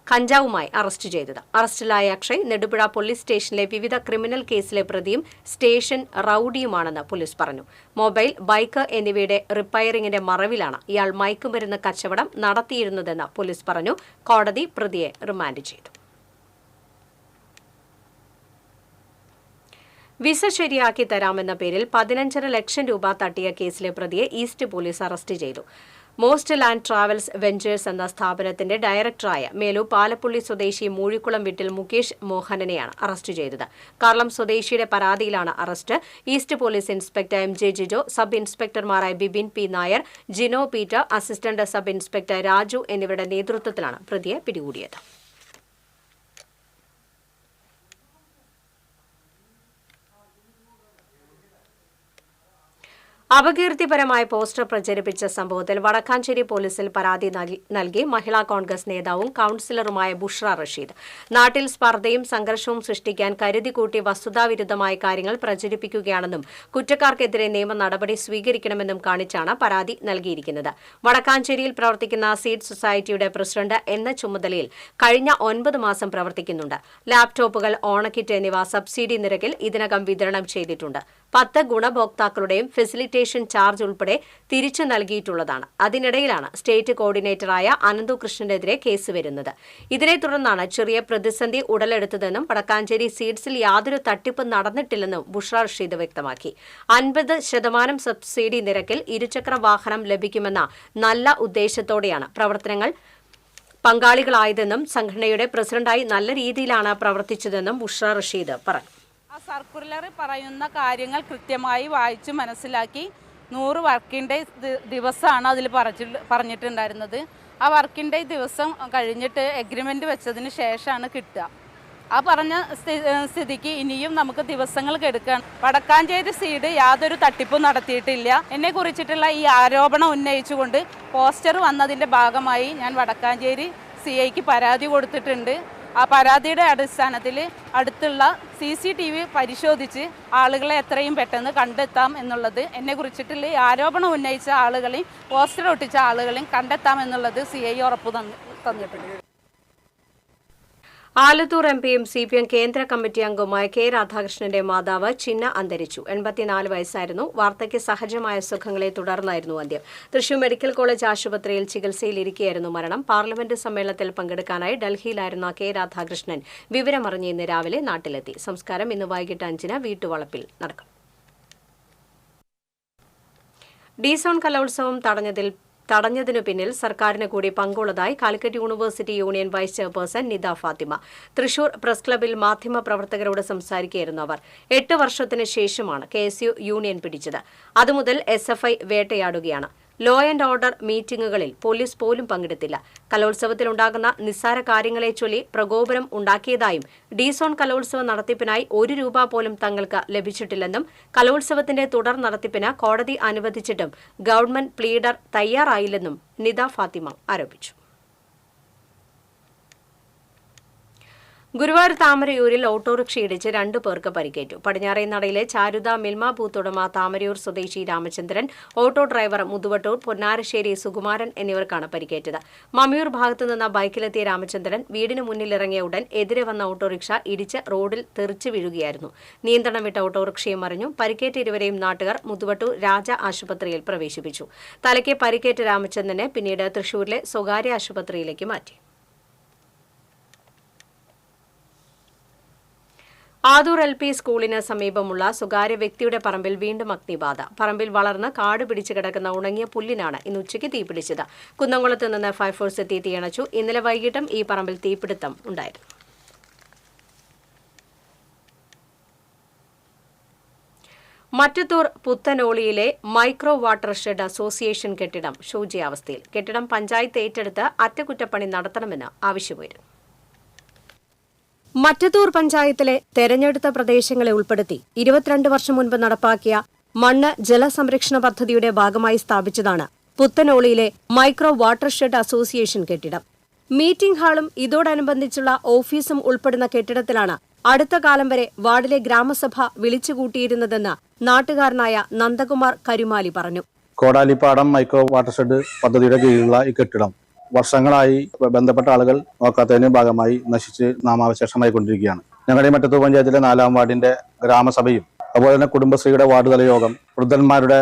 കഞ്ചാവുമായി അറസ്റ്റ് ചെയ്തത്. അറസ്റ്റിലായ അക്ഷയ് നെടുപുഴ പോലീസ് സ്റ്റേഷനിലെ വിവിധ ക്രിമിനൽ കേസിലെ പ്രതിയും സ്റ്റേഷൻ റൌഡിയുമാണെന്ന് പോലീസ് പറഞ്ഞു. മൊബൈൽ, ബൈക്ക് എന്നിവയുടെ റിപ്പയറിംഗിന്റെ മറവിലാണ് ഇയാൾ മയക്കുമരുന്ന് കച്ചവടം നടത്തിയിരുന്നതെന്ന് പോലീസ് പറഞ്ഞു. കോടതി പ്രതിയെ റിമാൻഡ് ചെയ്തു. വിസ ശരിയാക്കി തരാമെന്ന പേരിൽ 15.5 ലക്ഷം രൂപ തട്ടിയ കേസിലെ പ്രതിയെ ഈസ്റ്റ് പോലീസ് അറസ്റ്റ് ചെയ്തു. മോസ്റ്റ് ലാൻഡ് ട്രാവൽസ് വെഞ്ചേഴ്സ് എന്ന സ്ഥാപനത്തിന്റെ ഡയറക്ടറായ മേലു പാലപ്പുള്ളി സ്വദേശി മൂഴിക്കുളം വീട്ടിൽ മുകേഷ് മോഹനനെയാണ് അറസ്റ്റ് ചെയ്തത്. കാർളം സ്വദേശിയുടെ പരാതിയിലാണ് arrest. East police inspector MJ Jijo, sub ഇൻസ്പെക്ടർമാരായ Bibin P. Nair, Jino Peter, assistant sub inspector Raju എന്നിവരുടെ നേതൃത്വത്തിലാണ് പ്രതിയെ പിടികൂടിയത്. അപകീർത്തിപരമായ പോസ്റ്റർ പ്രചരിപ്പിച്ച സംഭവത്തിൽ വടക്കാഞ്ചേരി പോലീസിൽ പരാതി നൽകി മഹിളാ കോൺഗ്രസ് നേതാവും കൌൺസിലറുമായ ബുഷ്ര റഷീദ്. നാട്ടിൽ സ്പർദ്ധയും സംഘർഷവും സൃഷ്ടിക്കാൻ കരുതിക്കൂട്ടി വസ്തുതാവിരുദ്ധമായ കാര്യങ്ങൾ പ്രചരിപ്പിക്കുകയാണെന്നും കുറ്റക്കാർക്കെതിരെ നിയമ നടപടി സ്വീകരിക്കണമെന്നും കാണിച്ചാണ് പരാതി നൽകിയിരിക്കുന്നത്. വടക്കാഞ്ചേരിയിൽ പ്രവർത്തിക്കുന്ന സീഡ് സൊസൈറ്റിയുടെ പ്രസിഡന്റ് എന്ന ചുമതലയിൽ കഴിഞ്ഞ 9 മാസം പ്രവർത്തിക്കുന്നുണ്ട്. ലാപ്ടോപ്പുകൾ, ഓണക്കിറ്റ് എന്നിവ സബ്സിഡി നിരക്കിൽ ഇതിനകം വിതരണം ചെയ്തിട്ടുണ്ട്. 10 ഗുണഭോക്താക്കളുടെയും ഫെസിലിറ്റേഷൻ ചാർജ് ഉൾപ്പെടെ തിരിച്ചു നൽകിയിട്ടുള്ളതാണ്. അതിനിടയിലാണ് സ്റ്റേറ്റ് കോർഡിനേറ്ററായ അനന്തുകൃഷ്ണനെതിരെ കേസ് വരുന്നത്. ഇതിനെ തുടർന്നാണ് ചെറിയ പ്രതിസന്ധി ഉടലെടുത്തതെന്നും വടക്കാഞ്ചേരി സീഡ്സിൽ യാതൊരു തട്ടിപ്പും നടന്നിട്ടില്ലെന്നും ബുഷ്ര റഷീദ് വ്യക്തമാക്കി. 50% സബ്സിഡി നിരക്കിൽ ഇരുചക്ര വാഹനം ലഭിക്കുമെന്ന നല്ല ഉദ്ദേശത്തോടെയാണ് പ്രവർത്തനങ്ങൾ പങ്കാളികളായതെന്നും സംഘടനയുടെ പ്രസിഡന്റായി നല്ല രീതിയിലാണ് പ്രവർത്തിച്ചതെന്നും ബുഷ്ര റഷീദ് പറഞ്ഞു. സർക്കുലറിൽ പറയുന്ന കാര്യങ്ങൾ കൃത്യമായി വായിച്ച് മനസ്സിലാക്കി 100 വർക്കിംഗ് ഡേ ദിവസമാണ് അതിൽ പറഞ്ഞിട്ടുണ്ടായിരുന്നത്. ആ വർക്കിംഗ് ഡേ ദിവസം കഴിഞ്ഞിട്ട് എഗ്രിമെൻ്റ് വെച്ചതിന് ശേഷമാണ് കിട്ടുക. ആ പറഞ്ഞ സ്ഥിതിക്ക് ഇനിയും നമുക്ക് ദിവസങ്ങൾ കെടുക്കുകയാണ്. വടക്കാഞ്ചേരി സീഡ് യാതൊരു തട്ടിപ്പും നടത്തിയിട്ടില്ല. എന്നെ കുറിച്ചിട്ടുള്ള ഈ ആരോപണം ഉന്നയിച്ചുകൊണ്ട് പോസ്റ്റർ വന്നതിൻ്റെ ഭാഗമായി ഞാൻ വടക്കാഞ്ചേരി CIക്ക് പരാതി കൊടുത്തിട്ടുണ്ട്. ആ പരാതിയുടെ അടിസ്ഥാനത്തിൽ അടുത്തുള്ള CCTV പരിശോധിച്ച് ആളുകളെ എത്രയും പെട്ടെന്ന് കണ്ടെത്താം എന്നുള്ളത്, എന്നെ കുറിച്ചിട്ടുള്ള ഈ ആരോപണം ഉന്നയിച്ച ആളുകളെയും പോസ്റ്റർ ഒട്ടിച്ച ആളുകളെയും കണ്ടെത്താം എന്നുള്ളത് CI ഉറപ്പ് തന്നിട്ടുണ്ട്. ആലത്തൂർ MPയും CPM കേന്ദ്ര കമ്മിറ്റി അംഗവുമായ K. രാധാകൃഷ്ണന്റെ മാതാവ് ചിന്ന അന്തരിച്ചു. 84 വയസ്സായിരുന്നു. വാർദ്ധക്യ സഹജമായ സുഖങ്ങളെ തുടർന്നായിരുന്നു അന്ത്യം. തൃശൂർ മെഡിക്കൽ കോളേജ് ആശുപത്രിയിൽ ചികിത്സയിലിരിക്കെയായിരുന്നു മരണം. പാർലമെന്റ് സമ്മേളനത്തിൽ പങ്കെടുക്കാനായി ഡൽഹിയിലായിരുന്ന K. രാധാകൃഷ്ണൻ വിവരമറിഞ്ഞ് ഇന്ന് രാവിലെ നാട്ടിലെത്തി. സംസ്കാരം ഇന്ന് വൈകിട്ട് 5-ന് വീട്ടുവളപ്പിൽ നടക്കും. ഡി-സോൺ കലോത്സവം തടഞ്ഞതിനു പിന്നിൽ സർക്കാരിന് കൂടി പങ്കുള്ളതായി Calicut university union vice chairperson Nida Fathima. Thrissur press ക്ലബിൽ മാധ്യമപ്രവർത്തകരോട് സംസാരിക്കുകയായിരുന്നു അവർ. 8 വർഷത്തിന് ശേഷമാണ് KSU യൂണിയൻ പിടിച്ചത്. അതുമുതൽ SFI വേട്ടയാടുകയാണ്. ലോ ആൻഡ് ഓർഡർ മീറ്റിംഗുകളിൽ പോലീസ് പോലും പങ്കെടുത്തില്ല. കലോത്സവത്തിലുണ്ടാകുന്ന നിസ്സാര കാര്യങ്ങളെ ചൊല്ലി പ്രകോപനം ഉണ്ടാക്കിയതായും ഡി-സോൺ കലോത്സവ നടത്തിപ്പിനായി 1 രൂപ പോലും തങ്ങൾക്ക് ലഭിച്ചിട്ടില്ലെന്നും കലോത്സവത്തിന്റെ തുടർ നടത്തിപ്പിന് കോടതി അനുവദിച്ചിട്ടും ഗവൺമെന്റ് പ്ലീഡർ തയ്യാറായില്ലെന്നും നിദ ഫാത്തിമ ആരോപിച്ചു. ഗുരുവായൂർ താമരയൂരിൽ ഓട്ടോറിക്ഷ ഇടിച്ച് 2 പേർക്ക് പരിക്കേറ്റു. പടിഞ്ഞാറേനടയിലെ ചാരുത മിൽമ ബൂത്ത് ഉടമ താമരയൂർ സ്വദേശി രാമചന്ദ്രൻ, ഓട്ടോ ഡ്രൈവർ മുതുവട്ടൂർ പൊന്നാരശ്ശേരി സുകുമാരൻ എന്നിവർക്കാണ് പരിക്കേറ്റത്. മമ്മിയൂർ ഭാഗത്തുനിന്ന് ബൈക്കിലെത്തിയ രാമചന്ദ്രൻ വീടിന് മുന്നിലിറങ്ങിയ ഉടൻ എതിരെ വന്ന ഓട്ടോറിക്ഷ ഇടിച്ച് റോഡിൽ തെറിച്ചു വീഴുകയായിരുന്നു. നിയന്ത്രണം വിട്ട ഓട്ടോറിക്ഷയും മറിഞ്ഞു. പരിക്കേറ്റ ഇരുവരെയും നാട്ടുകാർ മുതുവട്ടൂർ രാജ ആശുപത്രിയിൽ പ്രവേശിപ്പിച്ചു. തലയ്ക്ക് പരിക്കേറ്റ രാമചന്ദ്രനെ പിന്നീട് തൃശൂരിലെ സ്വകാര്യ ആശുപത്രിയിലേക്ക് മാറ്റി. ആദൂർ LP സ്കൂളിന് സമീപമുള്ള സ്വകാര്യ വ്യക്തിയുടെ പറമ്പിൽ വീണ്ടും അഗ്നിബാധ. പറമ്പിൽ വളർന്ന് കാട് പിടിച്ചു കിടക്കുന്ന ഉണങ്ങിയ പുല്ലിനാണ് ഇന്ന് ഉച്ചയ്ക്ക് തീപിടിച്ചത്. കുന്നംകുളത്ത് നിന്ന് ഫയർഫോഴ്സ് എത്തി തീയണച്ചു. ഇന്നലെ വൈകിട്ടും ഈ പറമ്പിൽ തീപിടുത്തം ഉണ്ടായിരുന്നു. മറ്റത്തൂർ പുത്തനോളിയിലെ മൈക്രോ വാട്ടർ ഷെഡ് അസോസിയേഷൻ കെട്ടിടം ശോച്യാവസ്ഥയിൽ. കെട്ടിടം പഞ്ചായത്ത് ഏറ്റെടുത്ത് അറ്റകുറ്റപ്പണി നടത്തണമെന്ന് ആവശ്യമുയരുന്നു. മറ്റത്തൂർ പഞ്ചായത്തിലെ തെരഞ്ഞെടുത്ത പ്രദേശങ്ങളെ ഉൾപ്പെടുത്തി 22 വർഷം മുൻപ് നടപ്പാക്കിയ മണ്ണ് ജലസംരക്ഷണ പദ്ധതിയുടെ ഭാഗമായി സ്ഥാപിച്ചതാണ് പുത്തനോളിയിലെ മൈക്രോ വാട്ടർ ഷെഡ് അസോസിയേഷൻ കെട്ടിടം. മീറ്റിംഗ് ഹാളും ഇതോടനുബന്ധിച്ചുള്ള ഓഫീസും ഉൾപ്പെടുന്ന കെട്ടിടത്തിലാണ് അടുത്ത കാലം വരെ വാർഡിലെ ഗ്രാമസഭ വിളിച്ചുകൂട്ടിയിരുന്നതെന്ന് നാട്ടുകാരനായ നന്ദകുമാർ കരുമാലി പറഞ്ഞു. കോടാലിപ്പാടം മൈക്രോ വാട്ടർ ഷെഡ് പദ്ധതിയുടെ കീഴിലുള്ള ഈ കെട്ടിടം വർഷങ്ങളായി ബന്ധപ്പെട്ട ആളുകൾ നോക്കാത്തതിന്റെ ഭാഗമായി നശിച്ച് നാമാവശേഷമായി കൊണ്ടിരിക്കുകയാണ്. ഞങ്ങളുടെ മറ്റത്തൂർ പഞ്ചായത്തിലെ 4-ാം വാർഡിന്റെ ഗ്രാമസഭയും അതുപോലെ തന്നെ കുടുംബശ്രീയുടെ വാർഡ് തല യോഗം, വൃദ്ധന്മാരുടെ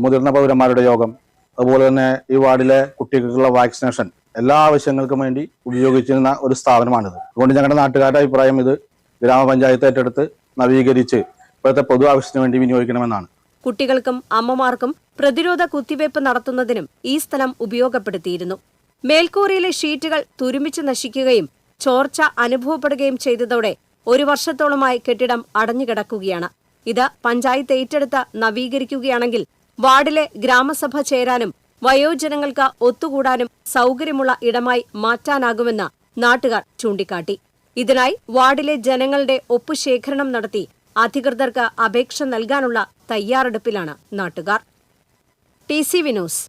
മുതിർന്ന പൗരന്മാരുടെ യോഗം, അതുപോലെ തന്നെ ഈ വാർഡിലെ കുട്ടികൾക്കുള്ള വാക്സിനേഷൻ എല്ലാ ആവശ്യങ്ങൾക്കും വേണ്ടി ഉപയോഗിച്ചിരുന്ന ഒരു സ്ഥാപനമാണിത്. അതുകൊണ്ട് ഞങ്ങളുടെ നാട്ടുകാരുടെ അഭിപ്രായം ഇത് ഗ്രാമപഞ്ചായത്ത് ഏറ്റെടുത്ത് നവീകരിച്ച് ഇപ്പോഴത്തെ പൊതു ആവശ്യത്തിന് വേണ്ടി വിനിയോഗിക്കണമെന്നാണ്. കുട്ടികൾക്കും അമ്മമാർക്കും പ്രതിരോധ കുത്തിവയ്പ് നടത്തുന്നതിനും ഈ സ്ഥലം ഉപയോഗപ്പെടുത്തിയിരുന്നു. മേൽക്കൂരയിലെ ഷീറ്റുകൾ തുരുമ്പിച്ച് നശിക്കുകയും ചോർച്ച അനുഭവപ്പെടുകയും ചെയ്തതോടെ 1 വർഷത്തോളമായി കെട്ടിടം അടഞ്ഞുകിടക്കുകയാണ്. ഇത് പഞ്ചായത്ത് ഏറ്റെടുത്ത് നവീകരിക്കുകയാണെങ്കിൽ വാർഡിലെ ഗ്രാമസഭ ചേരാനും വയോജനങ്ങൾക്ക് ഒത്തുകൂടാനും സൗകര്യമുള്ള ഇടമായി മാറ്റാനാകുമെന്ന് നാട്ടുകാർ ചൂണ്ടിക്കാട്ടി. ഇതിനായി വാർഡിലെ ജനങ്ങളുടെ ഒപ്പുശേഖരണം നടത്തി അധികൃതർക്ക് അപേക്ഷ നൽകാനുള്ള തയ്യാറെടുപ്പിലാണ് നാട്ടുകാർ. TC വിനോസ്,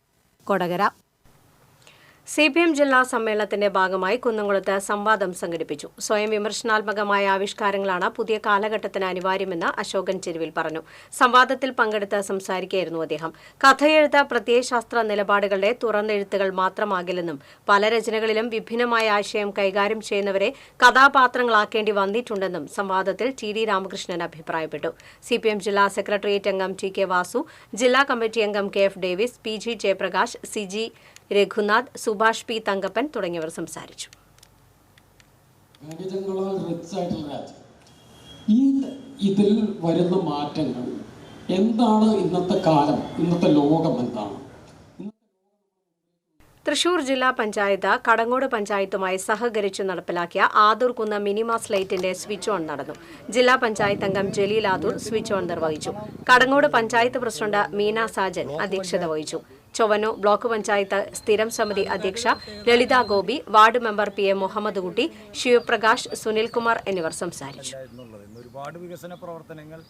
കൊടകര. CPM ജില്ലാ സമ്മേളനത്തിന്റെ ഭാഗമായി കുന്നംകുളത്ത് സംവാദം സംഘടിപ്പിച്ചു. സ്വയം വിമർശനാത്മകമായ ആവിഷ്കാരങ്ങളാണ് പുതിയ കാലഘട്ടത്തിന് അനിവാര്യമെന്ന് അശോകൻ ചെരുവിൽ പറഞ്ഞു. സംവാദത്തിൽ പങ്കെടുത്ത് സംസാരിക്കുകയായിരുന്നു അദ്ദേഹം. കഥയെഴുത്ത് പ്രത്യയശാസ്ത്ര നിലപാടുകളുടെ തുറന്നെഴുത്തുകൾ മാത്രമാകില്ലെന്നും പല രചനകളിലും വിഭിന്നമായ ആശയം കൈകാര്യം ചെയ്യുന്നവരെ കഥാപാത്രങ്ങളാക്കേണ്ടി വന്നിട്ടുണ്ടെന്നും സംവാദത്തിൽ TD രാമകൃഷ്ണൻ അഭിപ്രായപ്പെട്ടു. CPM ജില്ലാ സെക്രട്ടേറിയറ്റ് അംഗം TK വാസു, ജില്ലാ കമ്മിറ്റി അംഗം KF Davis, PG Jayaprakash, CG Raghunath, Subhash P Thankappan തുടങ്ങിയവർ സംസാരിച്ചു. ഇതിൽ വരുന്ന മാറ്റങ്ങൾ എന്താണ്? ഇന്നത്തെ കാലം, ഇന്നത്തെ ലോകം എന്താണ്? തൃശൂർ ജില്ലാ പഞ്ചായത്ത് കടങ്ങോട് പഞ്ചായത്തുമായി സഹകരിച്ച് നടപ്പിലാക്കിയ ആദൂർ കുന്ന് മിനിമ സ്ലൈറ്റിന്റെ സ്വിച്ച് ഓൺ നടന്നു. ജില്ലാ പഞ്ചായത്ത് അംഗം ജലീൽ ആദൂർ സ്വിച്ച് ഓൺ നിർവഹിച്ചു. കടങ്ങോട് പഞ്ചായത്ത് പ്രസിഡന്റ് മീന സാജൻ അധ്യക്ഷത വഹിച്ചു. ചൊവ്വന്നൂർ ബ്ലോക്ക് പഞ്ചായത്ത് സ്ഥിരം സമിതി അധ്യക്ഷ Lalitha Gopi, ward member PM Muhammad Kutty, Shivaprakash, Sunilkumar എന്നിവർ സംസാരിച്ചു. ഒരുപാട് വികസന പ്രവർത്തനങ്ങൾ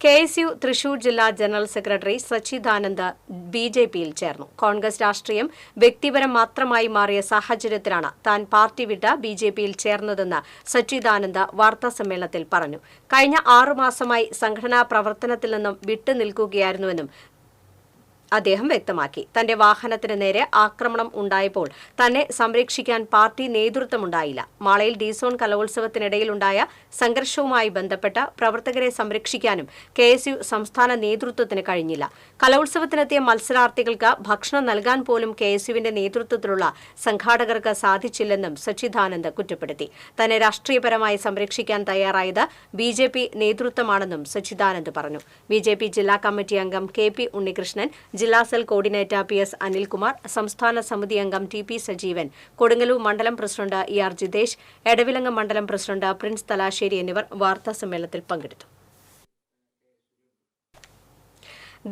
KSU തൃശൂർ ജില്ലാ ജനറൽ സെക്രട്ടറി സച്ചിദാനന്ദ് BJPയിൽ ചേർന്നു. കോൺഗ്രസ് രാഷ്ട്രീയം വ്യക്തിപരം മാത്രമായി മാറിയ സാഹചര്യത്തിലാണ് താൻ പാർട്ടി വിട്ട് BJPയിൽ ചേർന്നതെന്ന് സച്ചിദാനന്ദ് വാർത്താസമ്മേളനത്തിൽ പറഞ്ഞു. കഴിഞ്ഞ 6 മാസമായി സംഘടനാ പ്രവർത്തനത്തിൽ നിന്നും വിട്ടുനിൽക്കുകയായിരുന്നുവെന്നും അദ്ദേഹം വ്യക്തമാക്കി. തന്റെ വാഹനത്തിന് നേരെ ആക്രമണം ഉണ്ടായപ്പോൾ തന്നെ സംരക്ഷിക്കാൻ പാർട്ടി നേതൃത്വമുണ്ടായില്ല. മാളയിൽ ഡി-സോൺ കലോത്സവത്തിനിടയിലുണ്ടായ സംഘർഷവുമായി ബന്ധപ്പെട്ട് പ്രവർത്തകരെ സംരക്ഷിക്കാനും KSU സംസ്ഥാന നേതൃത്വത്തിന് കഴിഞ്ഞില്ല. കലോത്സവത്തിനെത്തിയ മത്സരാർത്ഥികൾക്ക് ഭക്ഷണം നൽകാൻ പോലും KSUവിന്റെ നേതൃത്വത്തിലുള്ള സംഘാടകർക്ക് സാധിച്ചില്ലെന്നും സച്ചിദാനന്ദ് കുറ്റപ്പെടുത്തി. തന്നെ രാഷ്ട്രീയപരമായി സംരക്ഷിക്കാൻ തയ്യാറായത് BJP നേതൃത്വമാണെന്നും സച്ചിദാനന്ദ് പറഞ്ഞു. BJP ജില്ലാ കമ്മിറ്റി അംഗം KP ഉണ്ണികൃഷ്ണൻ, ജില്ലാ സെൽ കോർഡിനേറ്റർ PS അനിൽകുമാർ, സംസ്ഥാന സമിതി അംഗം TP സജീവൻ, കൊടുങ്ങല്ലൂർ മണ്ഡലം പ്രസിഡന്റ് ER ജിതേഷ്, എടവിലങ്ങം മണ്ഡലം പ്രസിഡന്റ് പ്രിൻസ് തലാശ്ശേരി എന്നിവർ വാർത്താസമ്മേളനത്തിൽ പങ്കെടുത്തു.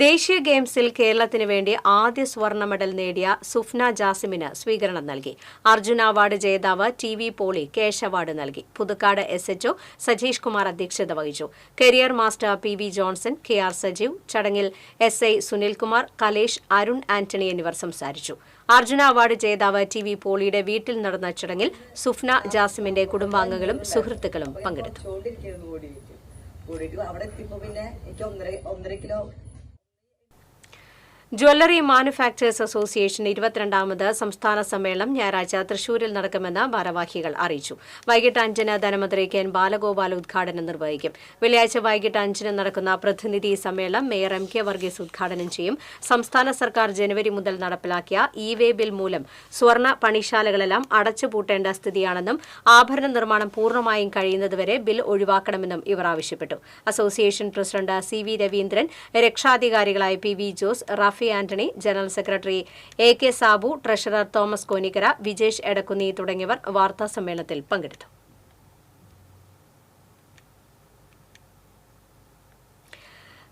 ദേശീയ ഗെയിംസിൽ കേരളത്തിന് വേണ്ടി ആദ്യ സ്വർണ്ണ മെഡൽ നേടിയ സുഫ്ന ജാസിമിന് സ്വീകരണം നൽകി. അർജുന അവാർഡ് ജേതാവ് TV പോളി കേശ് അവാർഡ് നൽകി. പുതുക്കാട് SHO സജീഷ് കുമാർ അധ്യക്ഷത വഹിച്ചു. Career master PV Johnson, KR Sajeev, ചടങ്ങിൽ SI സുനിൽകുമാർ, കലേഷ്, അരുൺ ആന്റണി എന്നിവർ സംസാരിച്ചു. അർജുന അവാർഡ് ജേതാവ് TV പോളിയുടെ വീട്ടിൽ നടന്ന ചടങ്ങിൽ സുഫ്ന ജാസിമിന്റെ കുടുംബാംഗങ്ങളും സുഹൃത്തുക്കളും പങ്കെടുത്തു. ജ്വല്ലറി മാനുഫാക്ചേഴ്സ് അസോസിയേഷൻ 22ാമത് സംസ്ഥാന സമ്മേളനം ഞായറാഴ്ച തൃശൂരിൽ നടക്കുമെന്ന് ഭാരവാഹികൾ അറിയിച്ചു. വൈകിട്ട് 5-ന് ധനമന്ത്രി KN ബാലഗോപാൽ ഉദ്ഘാടനം നിർവഹിക്കും. വെള്ളിയാഴ്ച വൈകിട്ട് 5-ന് നടക്കുന്ന പ്രതിനിധി സമ്മേളനം മേയർ MK വർഗീസ് ഉദ്ഘാടനം ചെയ്യും. സംസ്ഥാന സർക്കാർ ജനുവരി മുതൽ നടപ്പിലാക്കിയ E-Way ബിൽ മൂലം സ്വർണ്ണ പണിശാലകളെല്ലാം അടച്ചുപൂട്ടേണ്ട സ്ഥിതിയാണെന്നും ആഭരണ നിർമ്മാണം പൂർണ്ണമായും കഴിയുന്നതുവരെ ബിൽ ഒഴിവാക്കണമെന്നും ഇവർ ആവശ്യപ്പെട്ടു. അസോസിയേഷൻ പ്രസിഡന്റ് CV രവീന്ദ്രൻ, രക്ഷാധികാരികളായ PV Jose, Rafi Antony, general secretary AK Sabu, treasurer Thomas Konikkara, Vijesh Edakkunni തുടങ്ങിയവർ വാർത്താസമ്മേളനത്തിൽ പങ്കെടുത്തു.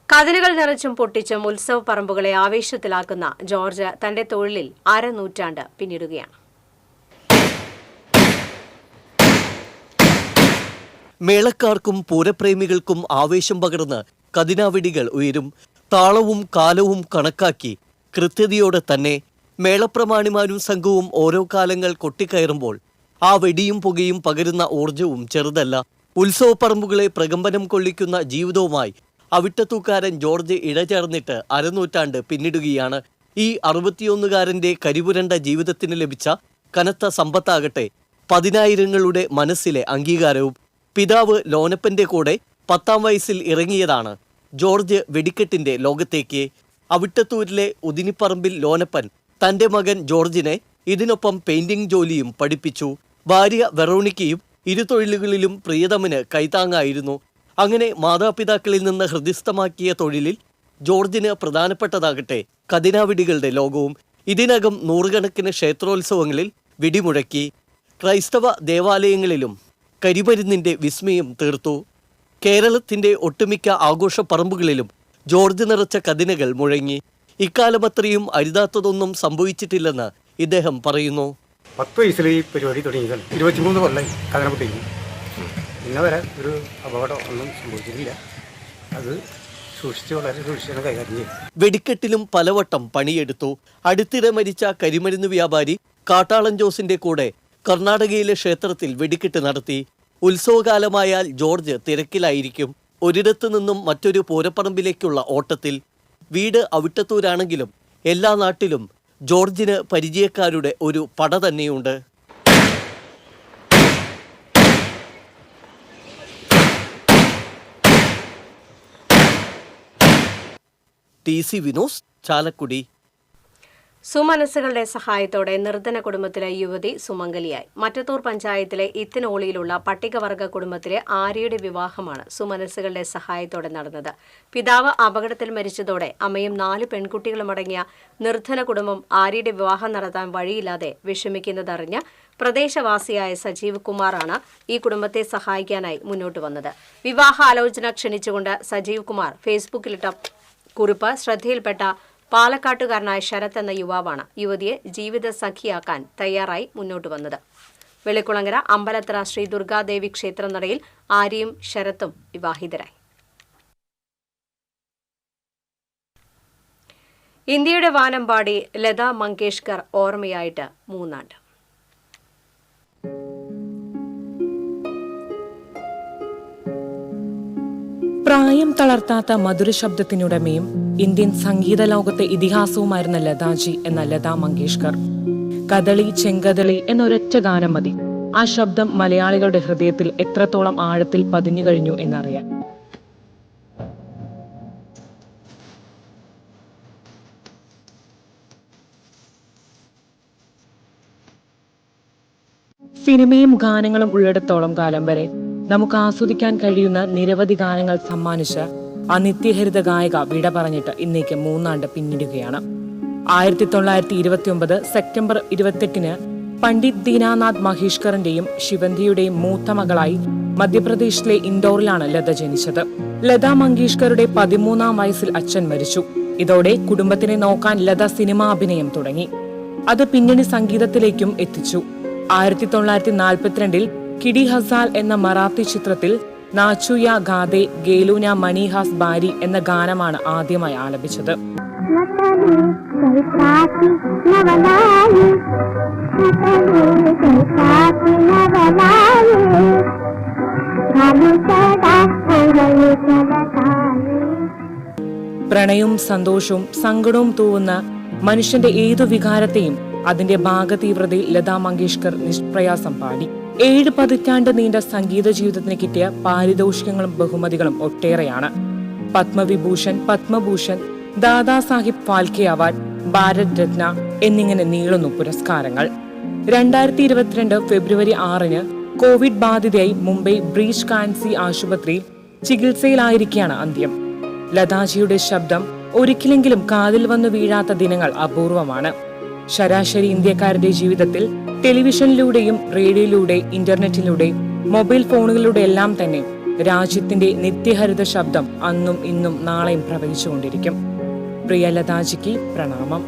കതിരുകൾ നിറച്ചും പൊട്ടിച്ചും ഉത്സവ പറമ്പുകളെ ആവേശത്തിലാക്കുന്ന ജോർജ് തന്റെ തൊഴിലിൽ 1/2 നൂറ്റാണ്ട് പിന്നിടുകയാണ്. മേളക്കാർക്കും പൂരപ്രേമികൾക്കും ആവേശം പകർന്ന് കതിനാവെടികൾ ഉയരും. താളവും കാലവും കണക്കാക്കി കൃത്യതയോടെ തന്നെ മേളപ്രമാണിമാരും സംഘവും ഓരോ കാലങ്ങൾ കൊട്ടിക്കയറുമ്പോൾ ആ വെടിയും പുകയും പകരുന്ന ഊർജവും ചെറുതല്ല. ഉത്സവപ്പറമ്പുകളെ പ്രകമ്പനം കൊള്ളിക്കുന്ന ജീവിതവുമായി അവിട്ടത്തൂക്കാരൻ ജോർജ് ഇഴചേർന്നിട്ട് 1/2 നൂറ്റാണ്ട് പിന്നിടുകയാണ്. ഈ 61കാരന്റെ കരിപുരണ്ട ജീവിതത്തിന് ലഭിച്ച കനത്ത സമ്പത്താകട്ടെ 10,000ങ്ങളുടെ മനസ്സിലെ അംഗീകാരവും. പിതാവ് ലോനപ്പന്റെ കൂടെ 10ാം വയസ്സിൽ ഇറങ്ങിയതാണ് ജോർജ് വെടിക്കെട്ടിന്റെ ലോകത്തേക്ക്. അവിട്ടത്തൂരിലെ ഉദിനിപ്പറമ്പിൽ ലോനപ്പൻ തന്റെ മകൻ ജോർജിനെ ഇതിനൊപ്പം പെയിന്റിംഗ് ജോലിയും പഠിപ്പിച്ചു. ഭാര്യ വെറോണിക്കയും ഇരുതൊഴിലുകളിലും പ്രിയതമന് കൈത്താങ്ങായിരുന്നു. അങ്ങനെ മാതാപിതാക്കളിൽ നിന്ന് ഹൃദിസ്ഥമാക്കിയ തൊഴിലിൽ ജോർജിന് പ്രധാനപ്പെട്ടതാകട്ടെ കതിനാവെടികളുടെ ലോകവും. ഇതിനകം 100കണക്കിന് ക്ഷേത്രോത്സവങ്ങളിൽ വെടിമുഴക്കി. ക്രൈസ്തവ ദേവാലയങ്ങളിലും കരിമരുന്നിന്റെ വിസ്മയം തീർത്തു. കേരളത്തിന്റെ ഒട്ടുമിക്ക ആഘോഷ പറമ്പുകളിലും ജോർജ് നിറച്ച കതിനകൾ മുഴങ്ങി. ഇക്കാലമത്രയും അരുതാത്തതൊന്നും സംഭവിച്ചിട്ടില്ലെന്ന് ഇദ്ദേഹം പറയുന്നു. 10 വയസ്സിൽ ഈ പരിപാടി തുടങ്ങിയതാണ്. 23 കൊല്ലം കതിന പൊട്ടിക്കുന്നു. ഇന്ന വരെ ഒരു അപകടം ഒന്നും സംഭവിച്ചിട്ടില്ല. അത് വളരെ സൂക്ഷിച്ചാണ് കൈകാര്യം ചെയ്യും. വെടിക്കെട്ടിലും പലവട്ടം പണിയെടുത്തു. അടുത്തിടെ മരിച്ച കരിമരുന്ന് വ്യാപാരി കാട്ടാളൻ ജോസിന്റെ കൂടെ കർണാടകയിലെ ക്ഷേത്രത്തിൽ വെടിക്കെട്ട് നടത്തി. ഉത്സവകാലമായാൽ ജോർജ് തിരക്കിലായിരിക്കും. ഒരിടത്തു നിന്നും മറ്റൊരു പൂരപ്പറമ്പിലേക്കുള്ള ഓട്ടത്തിൽ. വീട് അവിട്ടത്തൂരാണെങ്കിലും എല്ലാ നാട്ടിലും ജോർജിന് പരിചയക്കാരുടെ ഒരു പട തന്നെയുണ്ട്. TC വിനോസ്, ചാലക്കുടി. സുമനസ്സുകളുടെ സഹായത്തോടെ നിർധന കുടുംബത്തിലെ യുവതി സുമംഗലിയായി. മറ്റത്തൂർ പഞ്ചായത്തിലെ ഇത്തിനോളിയിലുള്ള പട്ടികവർഗ കുടുംബത്തിലെ ആര്യയുടെ വിവാഹമാണ് സുമനസ്സുകളുടെ സഹായത്തോടെ നടന്നത്. പിതാവ് അപകടത്തിൽ മരിച്ചതോടെ അമ്മയും 4 പെൺകുട്ടികളുമടങ്ങിയ നിർധന കുടുംബം ആര്യയുടെ വിവാഹം നടത്താൻ വഴിയില്ലാതെ വിഷമിക്കുന്നതറിഞ്ഞ പ്രദേശവാസിയായ സജീവ് കുമാറാണ് ഈ കുടുംബത്തെ സഹായിക്കാനായി മുന്നോട്ട് വന്നത്. വിവാഹാലോചന ക്ഷണിച്ചുകൊണ്ട് സജീവ് കുമാർ ഫേസ്ബുക്കിലിട്ട കുറിപ്പ് ശ്രദ്ധയിൽപ്പെട്ട പാലക്കാട്ടുകാരനായ ശരത് എന്ന യുവാവാണ് യുവതിയെ ജീവിത സഖിയാക്കാൻ തയ്യാറായി മുന്നോട്ട് വന്നത്. വെള്ളിക്കുളങ്ങര അമ്പലത്തറ ശ്രീ ദുർഗാദേവി ക്ഷേത്രനടയിൽ ആര്യയും ശരത്തും വിവാഹിതരായി. ഇന്ത്യയുടെ വാനമ്പാടി ലതാ മങ്കേഷ്കർ ഓർമ്മയായിട്ട് 3 ആണ്ട്. പ്രായം തളർത്താത്ത മധുരശബ്ദത്തിനുടമയും ഇന്ത്യൻ സംഗീത ലോകത്തെ ഇതിഹാസവുമായിരുന്ന ലതാജി എന്ന ലതാ മങ്കേഷ്കർ. കദളി ചെങ്കദളി എന്നൊരൊറ്റ ഗാനം മതി ആ ശബ്ദം മലയാളികളുടെ ഹൃദയത്തിൽ എത്രത്തോളം ആഴത്തിൽ പതിഞ്ഞു കഴിഞ്ഞു എന്നറിയാൻ. സിനിമയും ഗാനങ്ങളും ഉള്ളിടത്തോളം കാലം വരെ നമുക്ക് ആസ്വദിക്കാൻ കഴിയുന്ന നിരവധി ഗാനങ്ങൾ സമ്മാനിച്ച ആ നിത്യഹരിത ഗായിക വിട പറഞ്ഞിട്ട് ഇന്നേക്ക് 3 ആണ്ട് പിന്നിടുകയാണ്. 1929 സെപ്റ്റംബർ 28 പണ്ഡിറ്റ് ദീനാനാഥ് മഹേഷ്കറിന്റെയും ശിവന്തിയുടെയും മൂത്ത മകളായി മധ്യപ്രദേശിലെ ഇൻഡോറിലാണ് ലത ജനിച്ചത്. ലതാ മങ്കേഷ്കറുടെ 13-ാം വയസ്സിൽ അച്ഛൻ മരിച്ചു. ഇതോടെ കുടുംബത്തിനെ നോക്കാൻ ലത സിനിമാ അഭിനയം തുടങ്ങി. അത് പിന്നണി സംഗീതത്തിലേക്കും എത്തിച്ചു. 1942 കിഡി ഹസാൽ എന്ന മറാത്തി ചിത്രത്തിൽ നാച്ചുയ ഗാദെ ഗേലൂന മണിഹാസ് ബാരി എന്ന ഗാനമാണ് ആദ്യമായി ആലപിച്ചത്. പ്രണയവും സന്തോഷവും സങ്കടവും തൂവുന്ന മനുഷ്യന്റെ ഏതു വികാരത്തെയും അതിന്റെ ഭാഗതീവ്രതയിൽ ലതാ മങ്കേഷ്കർ നിഷ്പ്രയാസം പാടി. 7 പതിറ്റാണ്ട് നീണ്ട സംഗീത ജീവിതത്തിന് കിട്ടിയ പാരിതോഷികങ്ങളും ബഹുമതികളും ഒട്ടേറെയാണ്. പത്മവിഭൂഷൺ, പത്മഭൂഷൺ, ദാദാസാഹിബ് ഫാൽക്കെ അവാർഡ്, ഭാരത് രത്ന എന്നിങ്ങനെ നീളുന്നു പുരസ്കാരങ്ങൾ. 2022 ഫെബ്രുവരി 6 കോവിഡ് ബാധിതയായി മുംബൈ ബ്രീച്ച് കാൻസി ആശുപത്രിയിൽ ചികിത്സയിലായിരിക്കെയാണ് അന്ത്യം. ലതാജിയുടെ ശബ്ദം ഒരിക്കലെങ്കിലും കാതിൽ വന്നു വീഴാത്ത ദിനങ്ങൾ അപൂർവമാണ്. ശരാശരി ഇന്ത്യക്കാരുടെ ജീവിതത്തിൽ ടെലിവിഷനിലൂടെയും റേഡിയോയിലൂടെ ഇന്റർനെറ്റിലൂടെ മൊബൈൽ ഫോണുകളിലൂടെ എല്ലാം തന്നെ രാജ്യത്തിന്റെ നിത്യഹരിത ശബ്ദം അന്നും ഇന്നും നാളെയും പ്രവഹിച്ചുകൊണ്ടിരിക്കും. പ്രിയ ലതാജിക്ക് പ്രണാമം.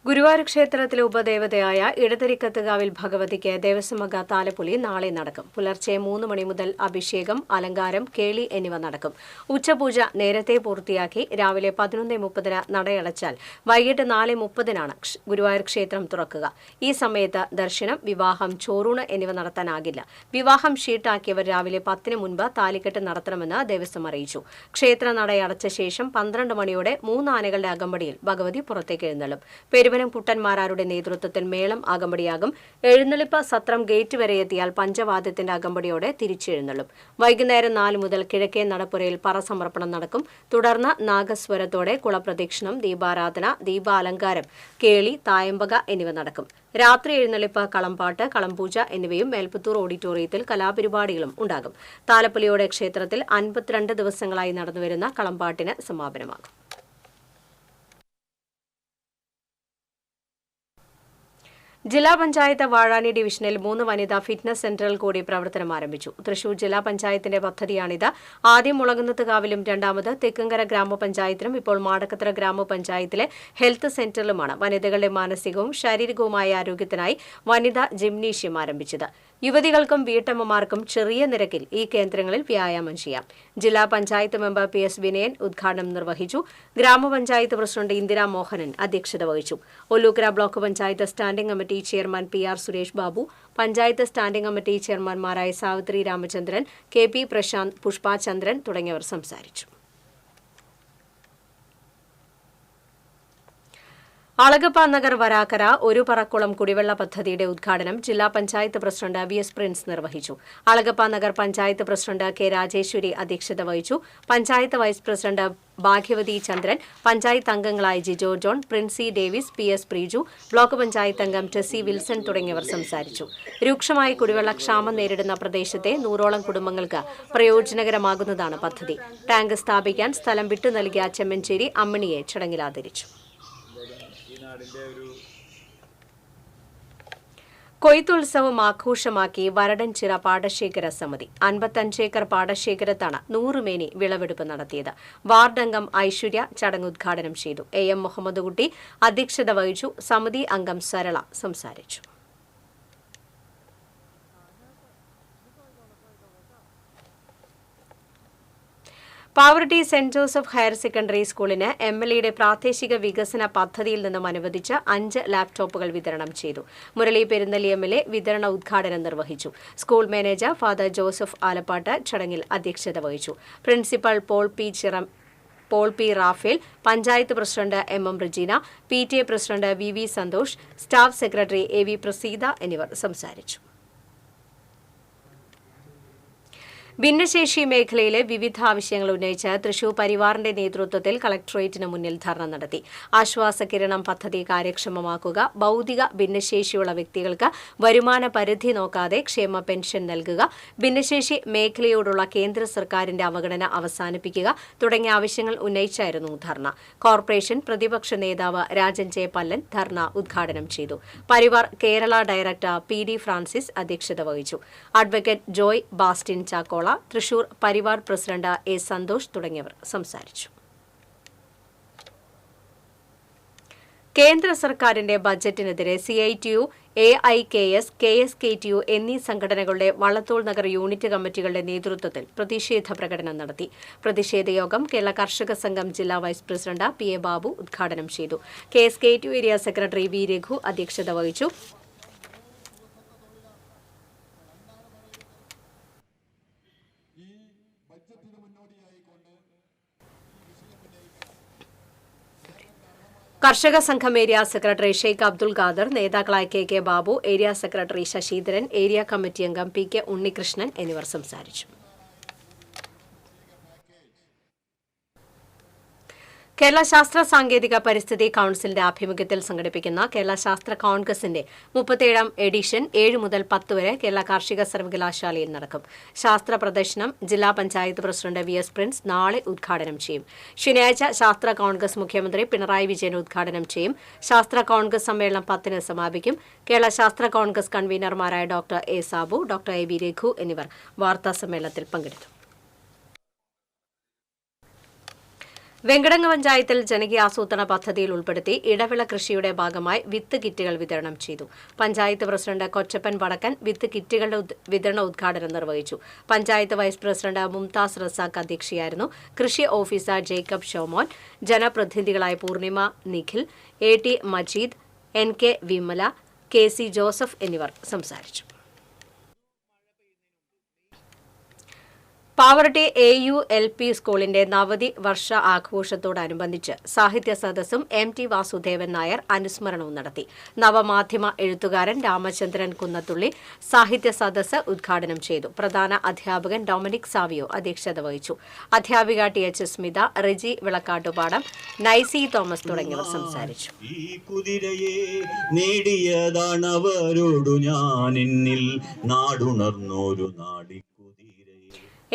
ഗുരുവായൂർ ക്ഷേത്രത്തിലെ ഉപദേവതയായ ഇടതരിക്കത്തുകാവിൽ ഭഗവതിക്ക് ദേവസ്വമക താലപ്പൊലി നാളെ നടക്കും. പുലർച്ചെ 3 മണി മുതൽ അഭിഷേകം, അലങ്കാരം, കേളി എന്നിവ നടക്കും. ഉച്ചപൂജ നേരത്തെ പൂർത്തിയാക്കി രാവിലെ 11:30 നടയടച്ചാൽ വൈകിട്ട് 4:30 ഗുരുവായൂർ ക്ഷേത്രം തുറക്കുക. ഈ സമയത്ത് ദർശനം, വിവാഹം, ചോറൂണ് എന്നിവ നടത്താനാകില്ല. വിവാഹം ഷീട്ടാക്കിയവർ രാവിലെ 10 മുൻപ് താലിക്കെട്ട് നടത്തണമെന്ന് ദേവസ്വം അറിയിച്ചു. ക്ഷേത്ര നടയടച്ച ശേഷം 12 മണിയോടെ 3 ആനകളുടെ അകമ്പടിയിൽ ഭഗവതി പുറത്തേക്ക് എഴുന്നള്ളും. പെരുവനം കുട്ടന്മാരാരുടെ നേതൃത്വത്തിൽ മേളം അകമ്പടിയാകും. എഴുന്നള്ളിപ്പ് സത്രം ഗേറ്റ് വരെ എത്തിയാൽ പഞ്ചവാദ്യത്തിന്റെ അകമ്പടിയോടെ തിരിച്ചെഴുന്നള്ളും. വൈകുന്നേരം 4 മുതൽ കിഴക്കേ നടപ്പുരയിൽ പറസമർപ്പണം നടക്കും. തുടർന്ന് നാഗസ്വരത്തോടെ കുളപ്രദക്ഷിണം, ദീപാരാധന, ദീപാലങ്കാരം, കേളി, തായമ്പക എന്നിവ നടക്കും. രാത്രി എഴുന്നള്ളിപ്പ്, കളംപാട്ട്, കളംപൂജ എന്നിവയും മേൽപ്പുത്തൂർ ഓഡിറ്റോറിയത്തിൽ കലാപരിപാടികളും ഉണ്ടാകും. താലപ്പൊലിയോടെ ക്ഷേത്രത്തിൽ 52 ദിവസങ്ങളായി നടന്നുവരുന്ന കളംപാട്ടിന് സമാപനമാകും. ജില്ലാ പഞ്ചായത്ത് വാഴാനി ഡിവിഷനിൽ 3 വനിതാ ഫിറ്റ്നസ് സെന്ററുകൾ കൂടി പ്രവർത്തനം ആരംഭിച്ചു. തൃശൂർ ജില്ലാ പഞ്ചായത്തിന്റെ പദ്ധതിയാണിത്. ആദ്യം മുളകുന്നത്തുകാവിലും രണ്ടാമത് തെക്കുംകര ഗ്രാമപഞ്ചായത്തിലും ഇപ്പോൾ മാടക്കത്തറ ഗ്രാമപഞ്ചായത്തിലെ ഹെൽത്ത് സെന്ററിലുമാണ് വനിതകളുടെ മാനസികവും ശാരീരികവുമായ ആരോഗ്യത്തിനായി വനിതാ ജിംനേഷ്യം ആരംഭിച്ചത്. യുവതികൾക്കും വീട്ടമ്മമാർക്കും ചെറിയ നിരക്കിൽ ഈ കേന്ദ്രങ്ങളിൽ വ്യായാമം ചെയ്യാം. ജില്ലാ പഞ്ചായത്ത് മെമ്പർ PS വിനയൻ ഉദ്ഘാടനം നിർവഹിച്ചു. ഗ്രാമപഞ്ചായത്ത് പ്രസിഡന്റ് ഇന്ദിരാ മോഹനൻ അധ്യക്ഷത വഹിച്ചു. Ollukkara block panchayat standing committee chairman PR Suresh Babu, panchayat standing committee ചെയർമാൻമാരായ സാവിത്രി രാമചന്ദ്രൻ, KP പ്രശാന്ത്, പുഷ്പ ചന്ദ്രൻ തുടങ്ങിയവർ സംസാരിച്ചു. അളഗപ്പ നഗർ വരാക്കര ഒരു പറക്കുളം കുടിവെള്ള പദ്ധതിയുടെ ഉദ്ഘാടനം ജില്ലാ പഞ്ചായത്ത് പ്രസിഡന്റ് VS പ്രിൻസ് നിർവഹിച്ചു. അളഗപ്പ നഗർ പഞ്ചായത്ത് പ്രസിഡന്റ് K രാജേശ്വരി അധ്യക്ഷത വഹിച്ചു. പഞ്ചായത്ത് വൈസ് പ്രസിഡന്റ് ഭാഗ്യവതി ചന്ദ്രൻ, പഞ്ചായത്ത് അംഗങ്ങളായ Jijo John, Princy Davis, PS Preeju, block panchayat അംഗം ടെസി വിൽസൺ തുടങ്ങിയവർ സംസാരിച്ചു. രൂക്ഷമായി കുടിവെള്ള ക്ഷാമം നേരിടുന്ന പ്രദേശത്തെ 100ഓളം കുടുംബങ്ങൾക്ക് പ്രയോജനകരമാകുന്നതാണ് പദ്ധതി. ടാങ്ക് സ്ഥാപിക്കാൻ സ്ഥലം വിട്ടു നൽകിയ ചെമ്മഞ്ചേരി അമ്മിണിയെ ചടങ്ങിൽ ആദരിച്ചു. കൊയ്ത്തുത്സവം ആഘോഷമാക്കി വരടൻചിറ പാടശേഖര സമിതി 55 ഏക്കർ പാടശേഖരത്താണ് 100 മേനി വിളവെടുപ്പ് നടത്തിയത്. വാർഡംഗം ഐശ്വര്യ ചടങ്ങ് ഉദ്ഘാടനം ചെയ്തു. AM മുഹമ്മദ് കുട്ടി അധ്യക്ഷത വഹിച്ചു. സമിതി അംഗം സരള സംസാരിച്ചു. Pavaratti saint Joseph higher secondary സ്കൂളിന് MLAയുടെ പ്രാദേശിക വികസന പദ്ധതിയിൽ നിന്നും അനുവദിച്ച 5 ലാപ്ടോപ്പുകൾ വിതരണം ചെയ്തു. മുരളി പെരുന്നലി MLA വിതരണ ഉദ്ഘാടനം നിർവഹിച്ചു. School manager father Joseph Alappat ചടങ്ങിൽ അധ്യക്ഷത വഹിച്ചു. Principal Paul P Raphael, panchayat president MM Regina, PTA president VV Santhosh, staff secretary AV Praseetha എന്നിവർ സംസാരിച്ചു. ഭിന്നശേഷി മേഖലയിലെ വിവിധ ആവശ്യങ്ങൾ ഉന്നയിച്ച് തൃശൂർ പരിവാറിന്റെ നേതൃത്വത്തിൽ കളക്ടറേറ്റിന് മുന്നിൽ ധർണ നടത്തി. ആശ്വാസകിരണം പദ്ധതി കാര്യക്ഷമമാക്കുക, ഭൗതിക ഭിന്നശേഷിയുള്ള വ്യക്തികൾക്ക് വരുമാന പരിധി നോക്കാതെ ക്ഷേമ പെൻഷൻ നൽകുക, ഭിന്നശേഷി മേഖലയോടുള്ള കേന്ദ്ര സർക്കാരിന്റെ അവഗണന അവസാനിപ്പിക്കുക തുടങ്ങിയ ആവശ്യങ്ങൾ ഉന്നയിച്ചായിരുന്നു ധർണ. കോർപ്പറേഷൻ പ്രതിപക്ഷ നേതാവ് രാജൻ ജെ പല്ലൻ ധർണ ഉദ്ഘാടനം ചെയ്തു. Parivar Kerala director PD Francis അധ്യക്ഷത വഹിച്ചു. Advocate Joy Bastin Chakkola, Thrissur Parivar president A Santhosh തുടങ്ങിയവർ സംസാരിച്ചു. കേന്ദ്ര സർക്കാരിന്റെ ബജറ്റിനെതിരെ CITU, AIKS, KSKTU എന്നീ സംഘടനകളുടെ വള്ളത്തോൾ നഗർ യൂണിറ്റ് കമ്മിറ്റികളുടെ നേതൃത്വത്തിൽ പ്രതിഷേധ പ്രകടനം നടത്തി. പ്രതിഷേധ യോഗം കേരള കർഷക സംഘം ജില്ലാ വൈസ് പ്രസിഡന്റ് PA ബാബു ഉദ്ഘാടനം ചെയ്തു. KSKTU area secretary V Raghu അധ്യക്ഷത വഹിച്ചു. കർഷക സംഘം ഏരിയ സെക്രട്ടറി ഷെയ്ഖ് അബ്ദുൽ ഖാദർ, നേതാക്കളായ KK Babu, area secretary Sasidharan, area committee അംഗം PK ഉണ്ണികൃഷ്ണൻ എന്നിവർ സംസാരിച്ചു. കേരള ശാസ്ത്ര സാങ്കേതിക പരിസ്ഥിതി കൌൺസിലിന്റെ ആഭിമുഖ്യത്തിൽ സംഘടിപ്പിക്കുന്ന കേരള ശാസ്ത്ര കോൺഗ്രസിന്റെ 37ാം എഡിഷൻ 7 മുതൽ 10 വരെ കേരള കാർഷിക സർവകലാശാലയിൽ നടക്കും. ശാസ്ത്ര പ്രദർശനം ജില്ലാ പഞ്ചായത്ത് പ്രസിഡന്റ് VS പ്രിൻസ് നാളെ ഉദ്ഘാടനം ചെയ്യും. ശനിയാഴ്ച ശാസ്ത്ര കോൺഗ്രസ് മുഖ്യമന്ത്രി പിണറായി വിജയൻ ഉദ്ഘാടനം ചെയ്യും. ശാസ്ത്ര കോൺഗ്രസ് സമ്മേളനം 10-ന് സമാപിക്കും. കേരള ശാസ്ത്ര കോൺഗ്രസ് കൺവീനർമാരായ doctor A Sabu, doctor AV Raghu എന്നിവർ വാർത്താസമ്മേളനത്തിൽ പങ്കെടുത്തു. വെങ്കടങ്ങ് പഞ്ചായത്തിൽ ജനകീയ ആസൂത്രണ പദ്ധതിയിൽ ഉൾപ്പെടുത്തി ഇടവിള കൃഷിയുടെ ഭാഗമായി വിത്ത് കിറ്റുകൾ വിതരണം ചെയ്തു. പഞ്ചായത്ത് പ്രസിഡന്റ് കൊച്ചപ്പൻ വടക്കൻ വിത്ത് കിറ്റുകളുടെ വിതരണ ഉദ്ഘാടനം നിർവഹിച്ചു. പഞ്ചായത്ത് വൈസ് പ്രസിഡന്റ് മുംതാസ് റസാഖ് അധ്യക്ഷയായിരുന്നു. കൃഷി ഓഫീസർ ജേക്കബ് ഷോമോൻ, ജനപ്രതിനിധികളായ Poornima Nikhil, AT Majeed, NK Vimala, KC Joseph എന്നിവർ സംസാരിച്ചു. പാവറട്ടി AULP സ്കൂളിന്റെ നവതി വർഷ ആഘോഷത്തോടനുബന്ധിച്ച് സാഹിത്യ സദസ്സും MT വാസുദേവൻ നായർ അനുസ്മരണവും നടത്തി. നവമാധ്യമ എഴുത്തുകാരൻ രാമചന്ദ്രൻ കുന്നത്തുള്ളി സാഹിത്യ സദസ്സ് ഉദ്ഘാടനം ചെയ്തു. പ്രധാന അധ്യാപകൻ ഡൊമിനിക് സാവിയോ അധ്യക്ഷത വഹിച്ചു. അധ്യാപിക TH സ്മിത, റെജി വിളക്കാട്ടുപാടം, നൈസി തോമസ് തുടങ്ങിയവർ സംസാരിച്ചു.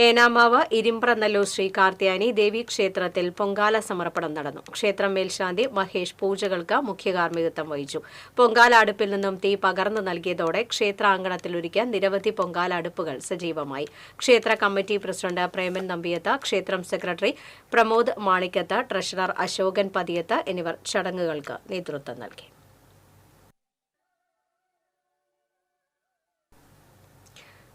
ഏനാമാവ് ഇരിമ്പ്രനല്ലൂർ ശ്രീ കാർത്യായനി ദേവീക്ഷേത്രത്തിൽ പൊങ്കാല സമർപ്പണം നടന്നു. ക്ഷേത്രം മേൽശാന്തി മഹേഷ് പൂജകൾക്ക് മുഖ്യകാർമ്മികത്വം വഹിച്ചു. പൊങ്കാല അടുപ്പിൽ നിന്നും തീ പകർന്നു നൽകിയതോടെ ക്ഷേത്രാങ്കണത്തിലൊരുക്കിയ നിരവധി പൊങ്കാല അടുപ്പുകൾ സജീവമായി. ക്ഷേത്ര കമ്മിറ്റി പ്രസിഡന്റ് പ്രേമൻ നമ്പിയത്ത്, ക്ഷേത്രം സെക്രട്ടറി പ്രമോദ് മാണിക്കത്ത്, ട്രഷറർ അശോകൻ പതിയത്ത് എന്നിവർ ചടങ്ങുകൾക്ക് നേതൃത്വം നൽകി.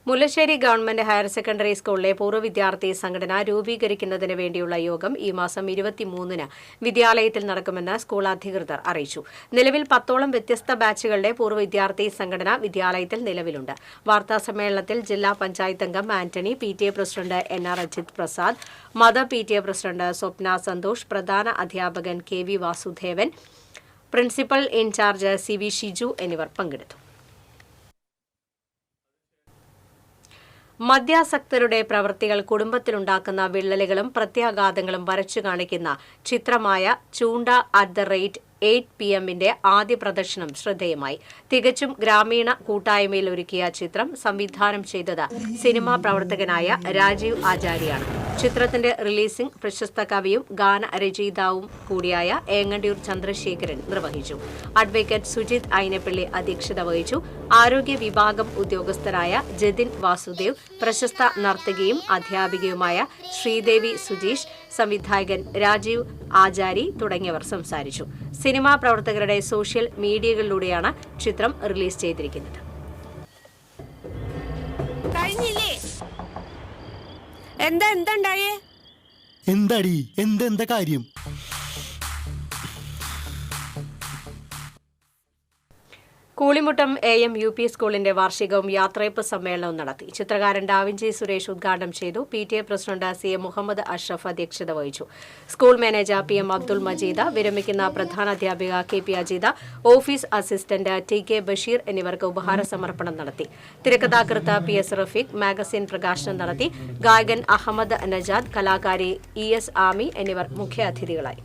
മുല്ലശ്ശേരി ഗവൺമെന്റ് ഹയർ സെക്കൻഡറി സ്കൂളിലെ പൂർവ്വ വിദ്യാർത്ഥി സംഘടന രൂപീകരിക്കുന്നതിന് വേണ്ടിയുള്ള യോഗം ഈ മാസം 23-ന് വിദ്യാലയത്തിൽ നടക്കുമെന്ന് സ്കൂൾ അധികൃതർ അറിയിച്ചു. നിലവിൽ 10ഓളം വ്യത്യസ്ത ബാച്ചുകളുടെ പൂർവ്വ വിദ്യാർത്ഥി സംഘടന വിദ്യാലയത്തിൽ നിലവിലുണ്ട്. വാർത്താസമ്മേളനത്തിൽ ജില്ലാ പഞ്ചായത്ത് അംഗം Antony, PTA president NR Ajith Prasad, mother PTA president Swapna Santhosh, പ്രധാന അധ്യാപകൻ KV Vasudevan, principal in charge CV Shiju എന്നിവർ പങ്കെടുത്തു. മദ്യാസക്തരുടെ പ്രവൃത്തികൾ കുടുംബത്തിലുണ്ടാക്കുന്ന വിള്ളലുകളും പ്രത്യാഘാതങ്ങളും വരച്ചു കാണിക്കുന്ന ചിത്രമായ ചൂണ്ട @8 PM-ന്റെ ആദ്യ പ്രദർശനം ശ്രദ്ധേയമായി. തികച്ചും ഗ്രാമീണ കൂട്ടായ്മയിൽ ഒരുക്കിയ ചിത്രം സംവിധാനം ചെയ്തത് സിനിമാ പ്രവർത്തകനായ രാജീവ് ആചാര്യാണ്. ചിത്രത്തിന്റെ റിലീസിംഗ് പ്രശസ്ത കവിയും ഗാനരചയിതാവും കൂടിയായ ഏങ്ങണ്ടിയൂർ ചന്ദ്രശേഖരൻ നിർവഹിച്ചു. അഡ്വക്കേറ്റ് സുജിത് ഐനപ്പള്ളി അധ്യക്ഷത വഹിച്ചു. ആരോഗ്യ വിഭാഗം ഉദ്യോഗസ്ഥരായ ജതിൻ വാസുദേവ്, പ്രശസ്ത നർത്തകിയും അധ്യാപികയുമായ ശ്രീദേവി സുജീഷ്, സംവിധായകൻ രാജീവ് ആചാരി തുടങ്ങിയവർ സംസാരിച്ചു. സിനിമാ പ്രവർത്തകരുടെ സോഷ്യൽ മീഡിയകളിലൂടെയാണ് ചിത്രം റിലീസ് ചെയ്തിരിക്കുന്നത്. എന്താടി എന്താ കാര്യം? കൂളിമുട്ടം AM UP സ്കൂളിന്റെ വാർഷികവും യാത്രയപ്പ് സമ്മേളനവും നടത്തി. ചിത്രകാരൻ ഡാവിഞ്ചി സുരേഷ് ഉദ്ഘാടനം ചെയ്തു. PTA president CA Muhammad Ashraf അധ്യക്ഷത വഹിച്ചു. School manager PM Abdul Majeed, വിരമിക്കുന്ന പ്രധാനാധ്യാപിക KP Ajeeda, office assistant TK Basheer എന്നിവർക്ക് ഉപഹാര സമർപ്പണം നടത്തി. തിരക്കഥാകൃത്ത് PS റഫീഖ് മാഗസിൻ പ്രകാശനം നടത്തി. ഗായകൻ അഹമ്മദ് നജാദ്, കലാകാരി ES ആമി എന്നിവർ മുഖ്യാതിഥികളായി.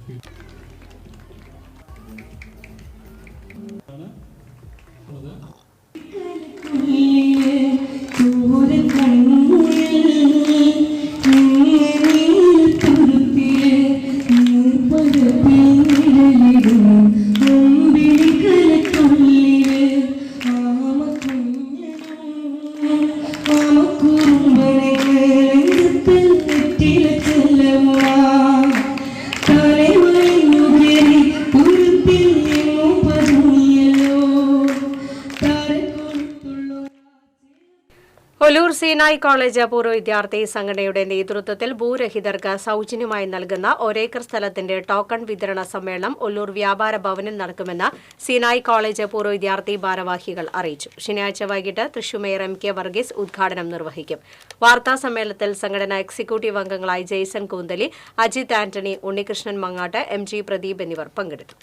ഒല്ലൂർ സീനായി കോളേജ് പൂർവ്വ വിദ്യാർത്ഥി സംഘടനയുടെ നേതൃത്വത്തിൽ ഭൂരഹിതർക്ക് സൌജന്യമായി നൽകുന്ന ഒരേക്കർ സ്ഥലത്തിന്റെ ടോക്കൺ വിതരണ സമ്മേളനം ഒല്ലൂർ വ്യാപാര ഭവനിൽ നടക്കുമെന്ന് സീനായി കോളേജ് പൂർവ്വ വിദ്യാർത്ഥി ഭാരവാഹികൾ അറിയിച്ചു. ശനിയാഴ്ച വൈകിട്ട് തൃശൂർ മേയർ MK വർഗീസ് ഉദ്ഘാടനം നിർവഹിക്കും. വാർത്താ സമ്മേളനത്തിൽ സംഘടനാ എക്സിക്യൂട്ടീവ് അംഗങ്ങളായി ജെയ്സൺ കൂന്തലി, അജിത് ആന്റണി, ഉണ്ണികൃഷ്ണൻ മങ്ങാട്ട്, MG പ്രദീപ് എന്നിവർ പങ്കെടുത്തു.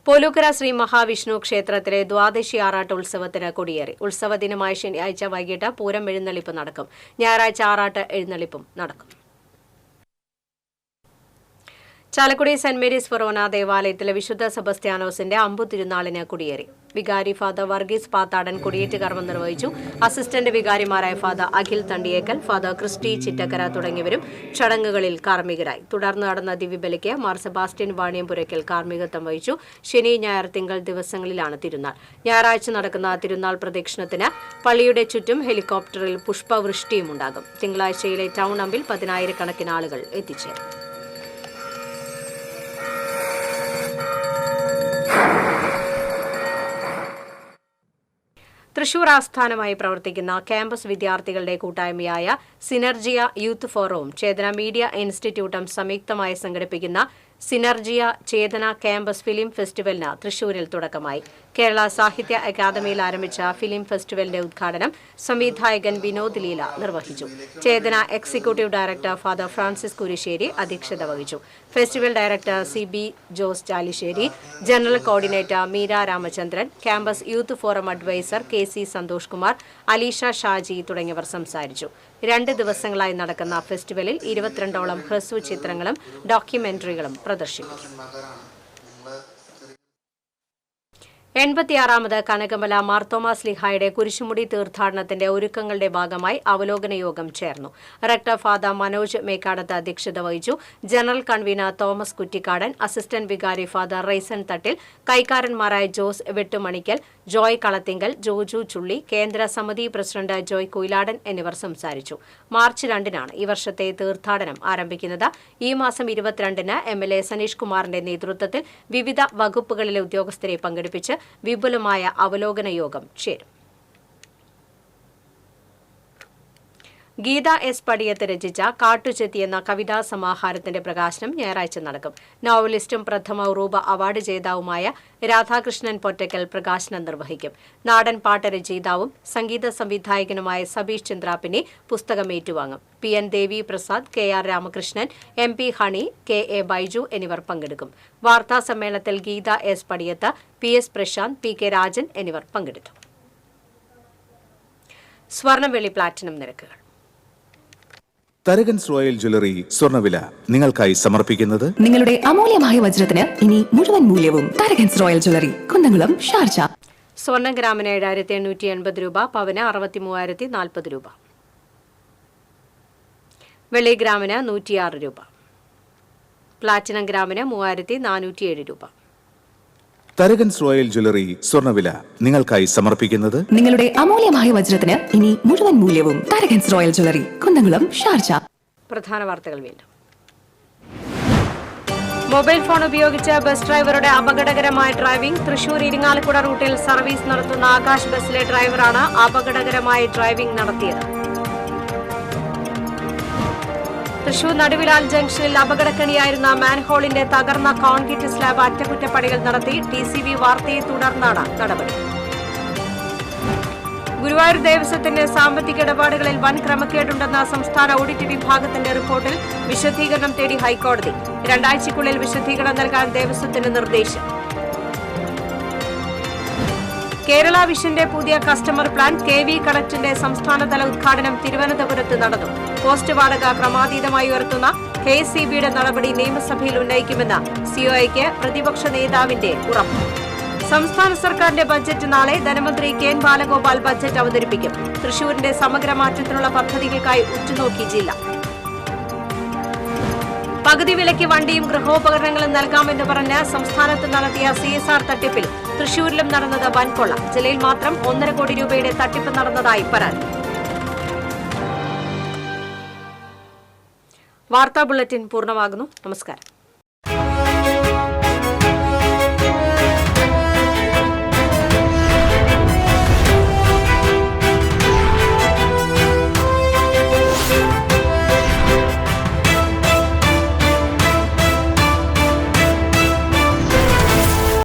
പോലൂക്കര ശ്രീ മഹാവിഷ്ണു ക്ഷേത്രത്തിലെ ദ്വാദശി ആറാട്ട് ഉത്സവത്തിന് കൊടിയേറി. ഉത്സവ ദിനമായ ശനിയാഴ്ച വൈകിട്ട് പൂരം എഴുന്നള്ളിപ്പ് നടക്കും. ഞായറാഴ്ച ആറാട്ട് എഴുന്നള്ളിപ്പും നടക്കും. ചാലക്കുടി സെന്റ് മേരീസ് ഫൊറോന ദേവാലയത്തിലെ വിശുദ്ധ സെബസ്ത്യാനോസിന്റെ അമ്പു തിരുനാളിന് കൊടിയേറി. വികാരി ഫാദർ വർഗീസ് പാത്താടൻ കൊടിയേറ്റ് കർമ്മം നിർവഹിച്ചു. അസിസ്റ്റന്റ് വികാരിമാരായ ഫാദർ അഖിൽ തണ്ടിയേക്കൽ, ഫാദർ ക്രിസ്റ്റി ചിറ്റക്കര തുടങ്ങിയവരും ചടങ്ങുകളിൽ കാർമ്മികരായി. തുടർന്ന് നടന്ന ദിവ്യബലിക്ക് മാർ സെബാസ്റ്റ്യൻ വാണിയംപുരയ്ക്കൽ കാർമ്മികത്വം വഹിച്ചു. ശനി, ഞായർ, തിങ്കൾ ദിവസങ്ങളിലാണ് തിരുനാൾ. ഞായറാഴ്ച നടക്കുന്ന തിരുനാൾ പ്രദക്ഷിണത്തിന് പള്ളിയുടെ ചുറ്റും ഹെലികോപ്റ്ററിൽ പുഷ്പവൃഷ്ടിയും ഉണ്ടാകും. തിങ്കളാഴ്ചയിലെ ടൗൺ അമ്പിൽ 10,000-കണക്കിന് ആളുകൾ എത്തിച്ചേരും. തൃശൂർ ആസ്ഥാനമായി പ്രവർത്തിക്കുന്ന ക്യാമ്പസ് വിദ്യാർത്ഥികളുടെ കൂട്ടായ്മയായ സിനർജിയ യൂത്ത് ഫോറവും ചേതന മീഡിയ ഇൻസ്റ്റിറ്റ്യൂട്ടും സംയുക്തമായി സംഘടിപ്പിക്കുന്ന സിനർജിയ ചേതന ക്യാമ്പസ് ഫിലിം ഫെസ്റ്റിവലിന് തൃശൂരിൽ തുടക്കമായി. കേരള സാഹിത്യ അക്കാദമിയിൽ ആരംഭിച്ച ഫിലിം ഫെസ്റ്റിവലിന്റെ ഉദ്ഘാടനം സംവിധായകൻ വിനോദ് ലീല നിർവഹിച്ചു. Chethana executive director father Francis Kurisseri അധ്യക്ഷത വഹിച്ചു. Festival director CB Jose Chalissery, general coordinator Meera Ramachandran, campus youth forum adviser KC Santhosh Kumar, Aleesha Shaji തുടങ്ങിയവർ സംസാരിച്ചു. 2 ദിവസങ്ങളായി നടക്കുന്ന ഫെസ്റ്റിവലിൽ 22ഓളം ഹ്രസ്വ ചിത്രങ്ങളും ഡോക്യുമെന്ററികളും പ്രദർശിപ്പിക്കും. 86ാമത് കനകമല മാർത്തോമാ സ്ലിഹായുടെ കുരിശുമുടി തീർത്ഥാടനത്തിന്റെ ഒരുക്കങ്ങളുടെ ഭാഗമായി അവലോകന യോഗം ചേർന്നു. റെക്ടർ ഫാദർ മനോജ് മേക്കാടത്ത് അധ്യക്ഷത വഹിച്ചു. General convener Thomas Kuttikkadan, assistant വികാരി ഫാദർ റൈസൻ തട്ടിൽ, കൈക്കാരന്മാരായ ജോസ് വെട്ടുമണിക്കൽ, ജോയ് കളത്തിങ്കൽ, ജോജു ചുള്ളി, കേന്ദ്ര സമിതി പ്രസിഡന്റ് ജോയ് കൊയിലാടൻ എന്നിവർ സംസാരിച്ചു. മാർച്ച് 2-നാണ് ഈ വർഷത്തെ തീർത്ഥാടനം ആരംഭിക്കുന്നത്. ഈ മാസം 22-ന് MLA സനീഷ് കുമാറിന്റെ നേതൃത്വത്തിൽ വിവിധ വകുപ്പുകളിലെ ഉദ്യോഗസ്ഥരെ പങ്കെടുപ്പിച്ച് വിപുലമായ അവലോകന യോഗം ചേരും. ഗീത S. പടിയത്ത് രചിച്ച കാട്ടുചെത്തി എന്ന കവിതാ സമാഹാരത്തിന്റെ പ്രകാശനം ഞായറാഴ്ച നടക്കും. നോവലിസ്റ്റും പ്രഥമ ഉറൂബ അവാർഡ് ജേതാവുമായ രാധാകൃഷ്ണൻ പൊറ്റക്കൽ പ്രകാശനം നിർവഹിക്കും. നാടൻ പാട്ട് രചയിതാവും സംഗീത സംവിധായകനുമായ സബീഷ് ചന്ദ്രാപ്പിനെ പുസ്തകം ഏറ്റുവാങ്ങും. PN Devi Prasad, KR Ramakrishnan, MP Honey, KA Baiju എന്നിവർ പങ്കെടുക്കും. വാർത്താ സമ്മേളനത്തിൽ Geetha S. Padiyath, PS Prashant, PK Rajan എന്നിവർ പങ്കെടുത്തു. സ്വർണ്ണവെള്ളി പ്ലാറ്റിനം നിരക്കുകൾ. തരകൻസ് റോയൽ ജ്വല്ലറി സ്വർണ്ണവില നിങ്ങൾക്കായി സമർപ്പിക്കുന്നത് നിങ്ങളുടെ അമൂല്യമായ വജ്രത്തിന് ഇനി മുഴുവൻ മൂല്യവും Tharakans royal jewellery, Kunnamkulam, Sharjah. സ്വർണ്ണ ഗ്രാമിന് 7,880 രൂപ, പവന് 63,040 രൂപ. വെള്ളി ഗ്രാമിന് 106 രൂപ. പ്ലാറ്റിനം ഗ്രാമിന് 3407 രൂപ. തരകൻസ് റോയൽ ജ്വല്ലറി സ്വർണ്ണവില നിങ്ങൾക്കായി സമർപ്പിക്കുന്നത് നിങ്ങളുടെ അമൂല്യമായ വജ്രത്തിന് ഇനി മുഴുവൻ മൂല്യവും Tharakans royal jewellery, Kunnamkulam, Sharjah. പ്രധാന വാർത്തകൾ വീണ്ടും. മൊബൈൽ ഫോൺ ഉപയോഗിച്ച് ബസ് ഡ്രൈവറുടെ അപകടകരമായ ഡ്രൈവിംഗ്. തൃശൂർ ഇരിങ്ങാലക്കുട റൂട്ടിൽ സർവീസ് നടത്തുന്ന ആകാശ് ബസ്സിലെ ഡ്രൈവറാണ് അപകടകരമായ ഡ്രൈവിംഗ് നടത്തിയത്. തൃശൂർ നടുവിലാൽ ജംഗ്ഷനിൽ അപകടക്കണിയായിരുന്ന മാൻഹോളിന്റെ തകർന്ന കോൺക്രീറ്റ് സ്ലാബ് അറ്റകുറ്റപ്പണികൾ നടത്തി. TCV വാർത്തയെ തുടർന്നാണ് നടപടി. ഗുരുവായൂർ ദേവസ്വത്തിന്റെ സാമ്പത്തിക ഇടപാടുകളിൽ വൻ ക്രമക്കേടുണ്ടെന്ന സംസ്ഥാന ഓഡിറ്റ് വിഭാഗത്തിന്റെ റിപ്പോർട്ടിൽ വിശദീകരണം തേടി ഹൈക്കോടതി. 2 ആഴ്ചയ്ക്കുള്ളിൽ വിശദീകരണം നൽകാൻ ദേവസ്വത്തിന് നിർദ്ദേശം. കേരള വിഷന്റെ പുതിയ കസ്റ്റമർ പ്ലാൻ KV കണക്റ്റിന്റെ സംസ്ഥാനതല ഉദ്ഘാടനം തിരുവനന്തപുരത്ത് നടന്നു. പോസ്റ്റ് വാടക ക്രമാതീതമായി ഉയർത്തുന്ന KSEBയുടെ നടപടി നിയമസഭയിൽ ഉന്നയിക്കുമെന്ന് COAയ്ക്ക് പ്രതിപക്ഷ നേതാവിന്റെ ഉറപ്പ്. സംസ്ഥാന സർക്കാരിന്റെ ബജറ്റ് നാളെ. ധനമന്ത്രി KN ബാലഗോപാൽ ബജറ്റ് അവതരിപ്പിക്കും. തൃശൂരിന്റെ സമഗ്ര മാറ്റത്തിനുള്ള പദ്ധതികൾക്കായി ഉറ്റുനോക്കി ജില്ല. പകുതി വിലയ്ക്ക് വണ്ടിയും ഗൃഹോപകരണങ്ങളും നൽകാമെന്ന് പറഞ്ഞ് സംസ്ഥാനത്ത് നടത്തിയ CSR തട്ടിപ്പിൽ തൃശൂരിലും നടന്നത് വൻകൊള്ള. ജില്ലയിൽ മാത്രം 1.5 കോടി രൂപയുടെ തട്ടിപ്പ് നടന്നതായി പരാതി. വാർത്താ ബുള്ളറ്റിൻ പൂർണ്ണമാകുന്നു. നമസ്കാരം.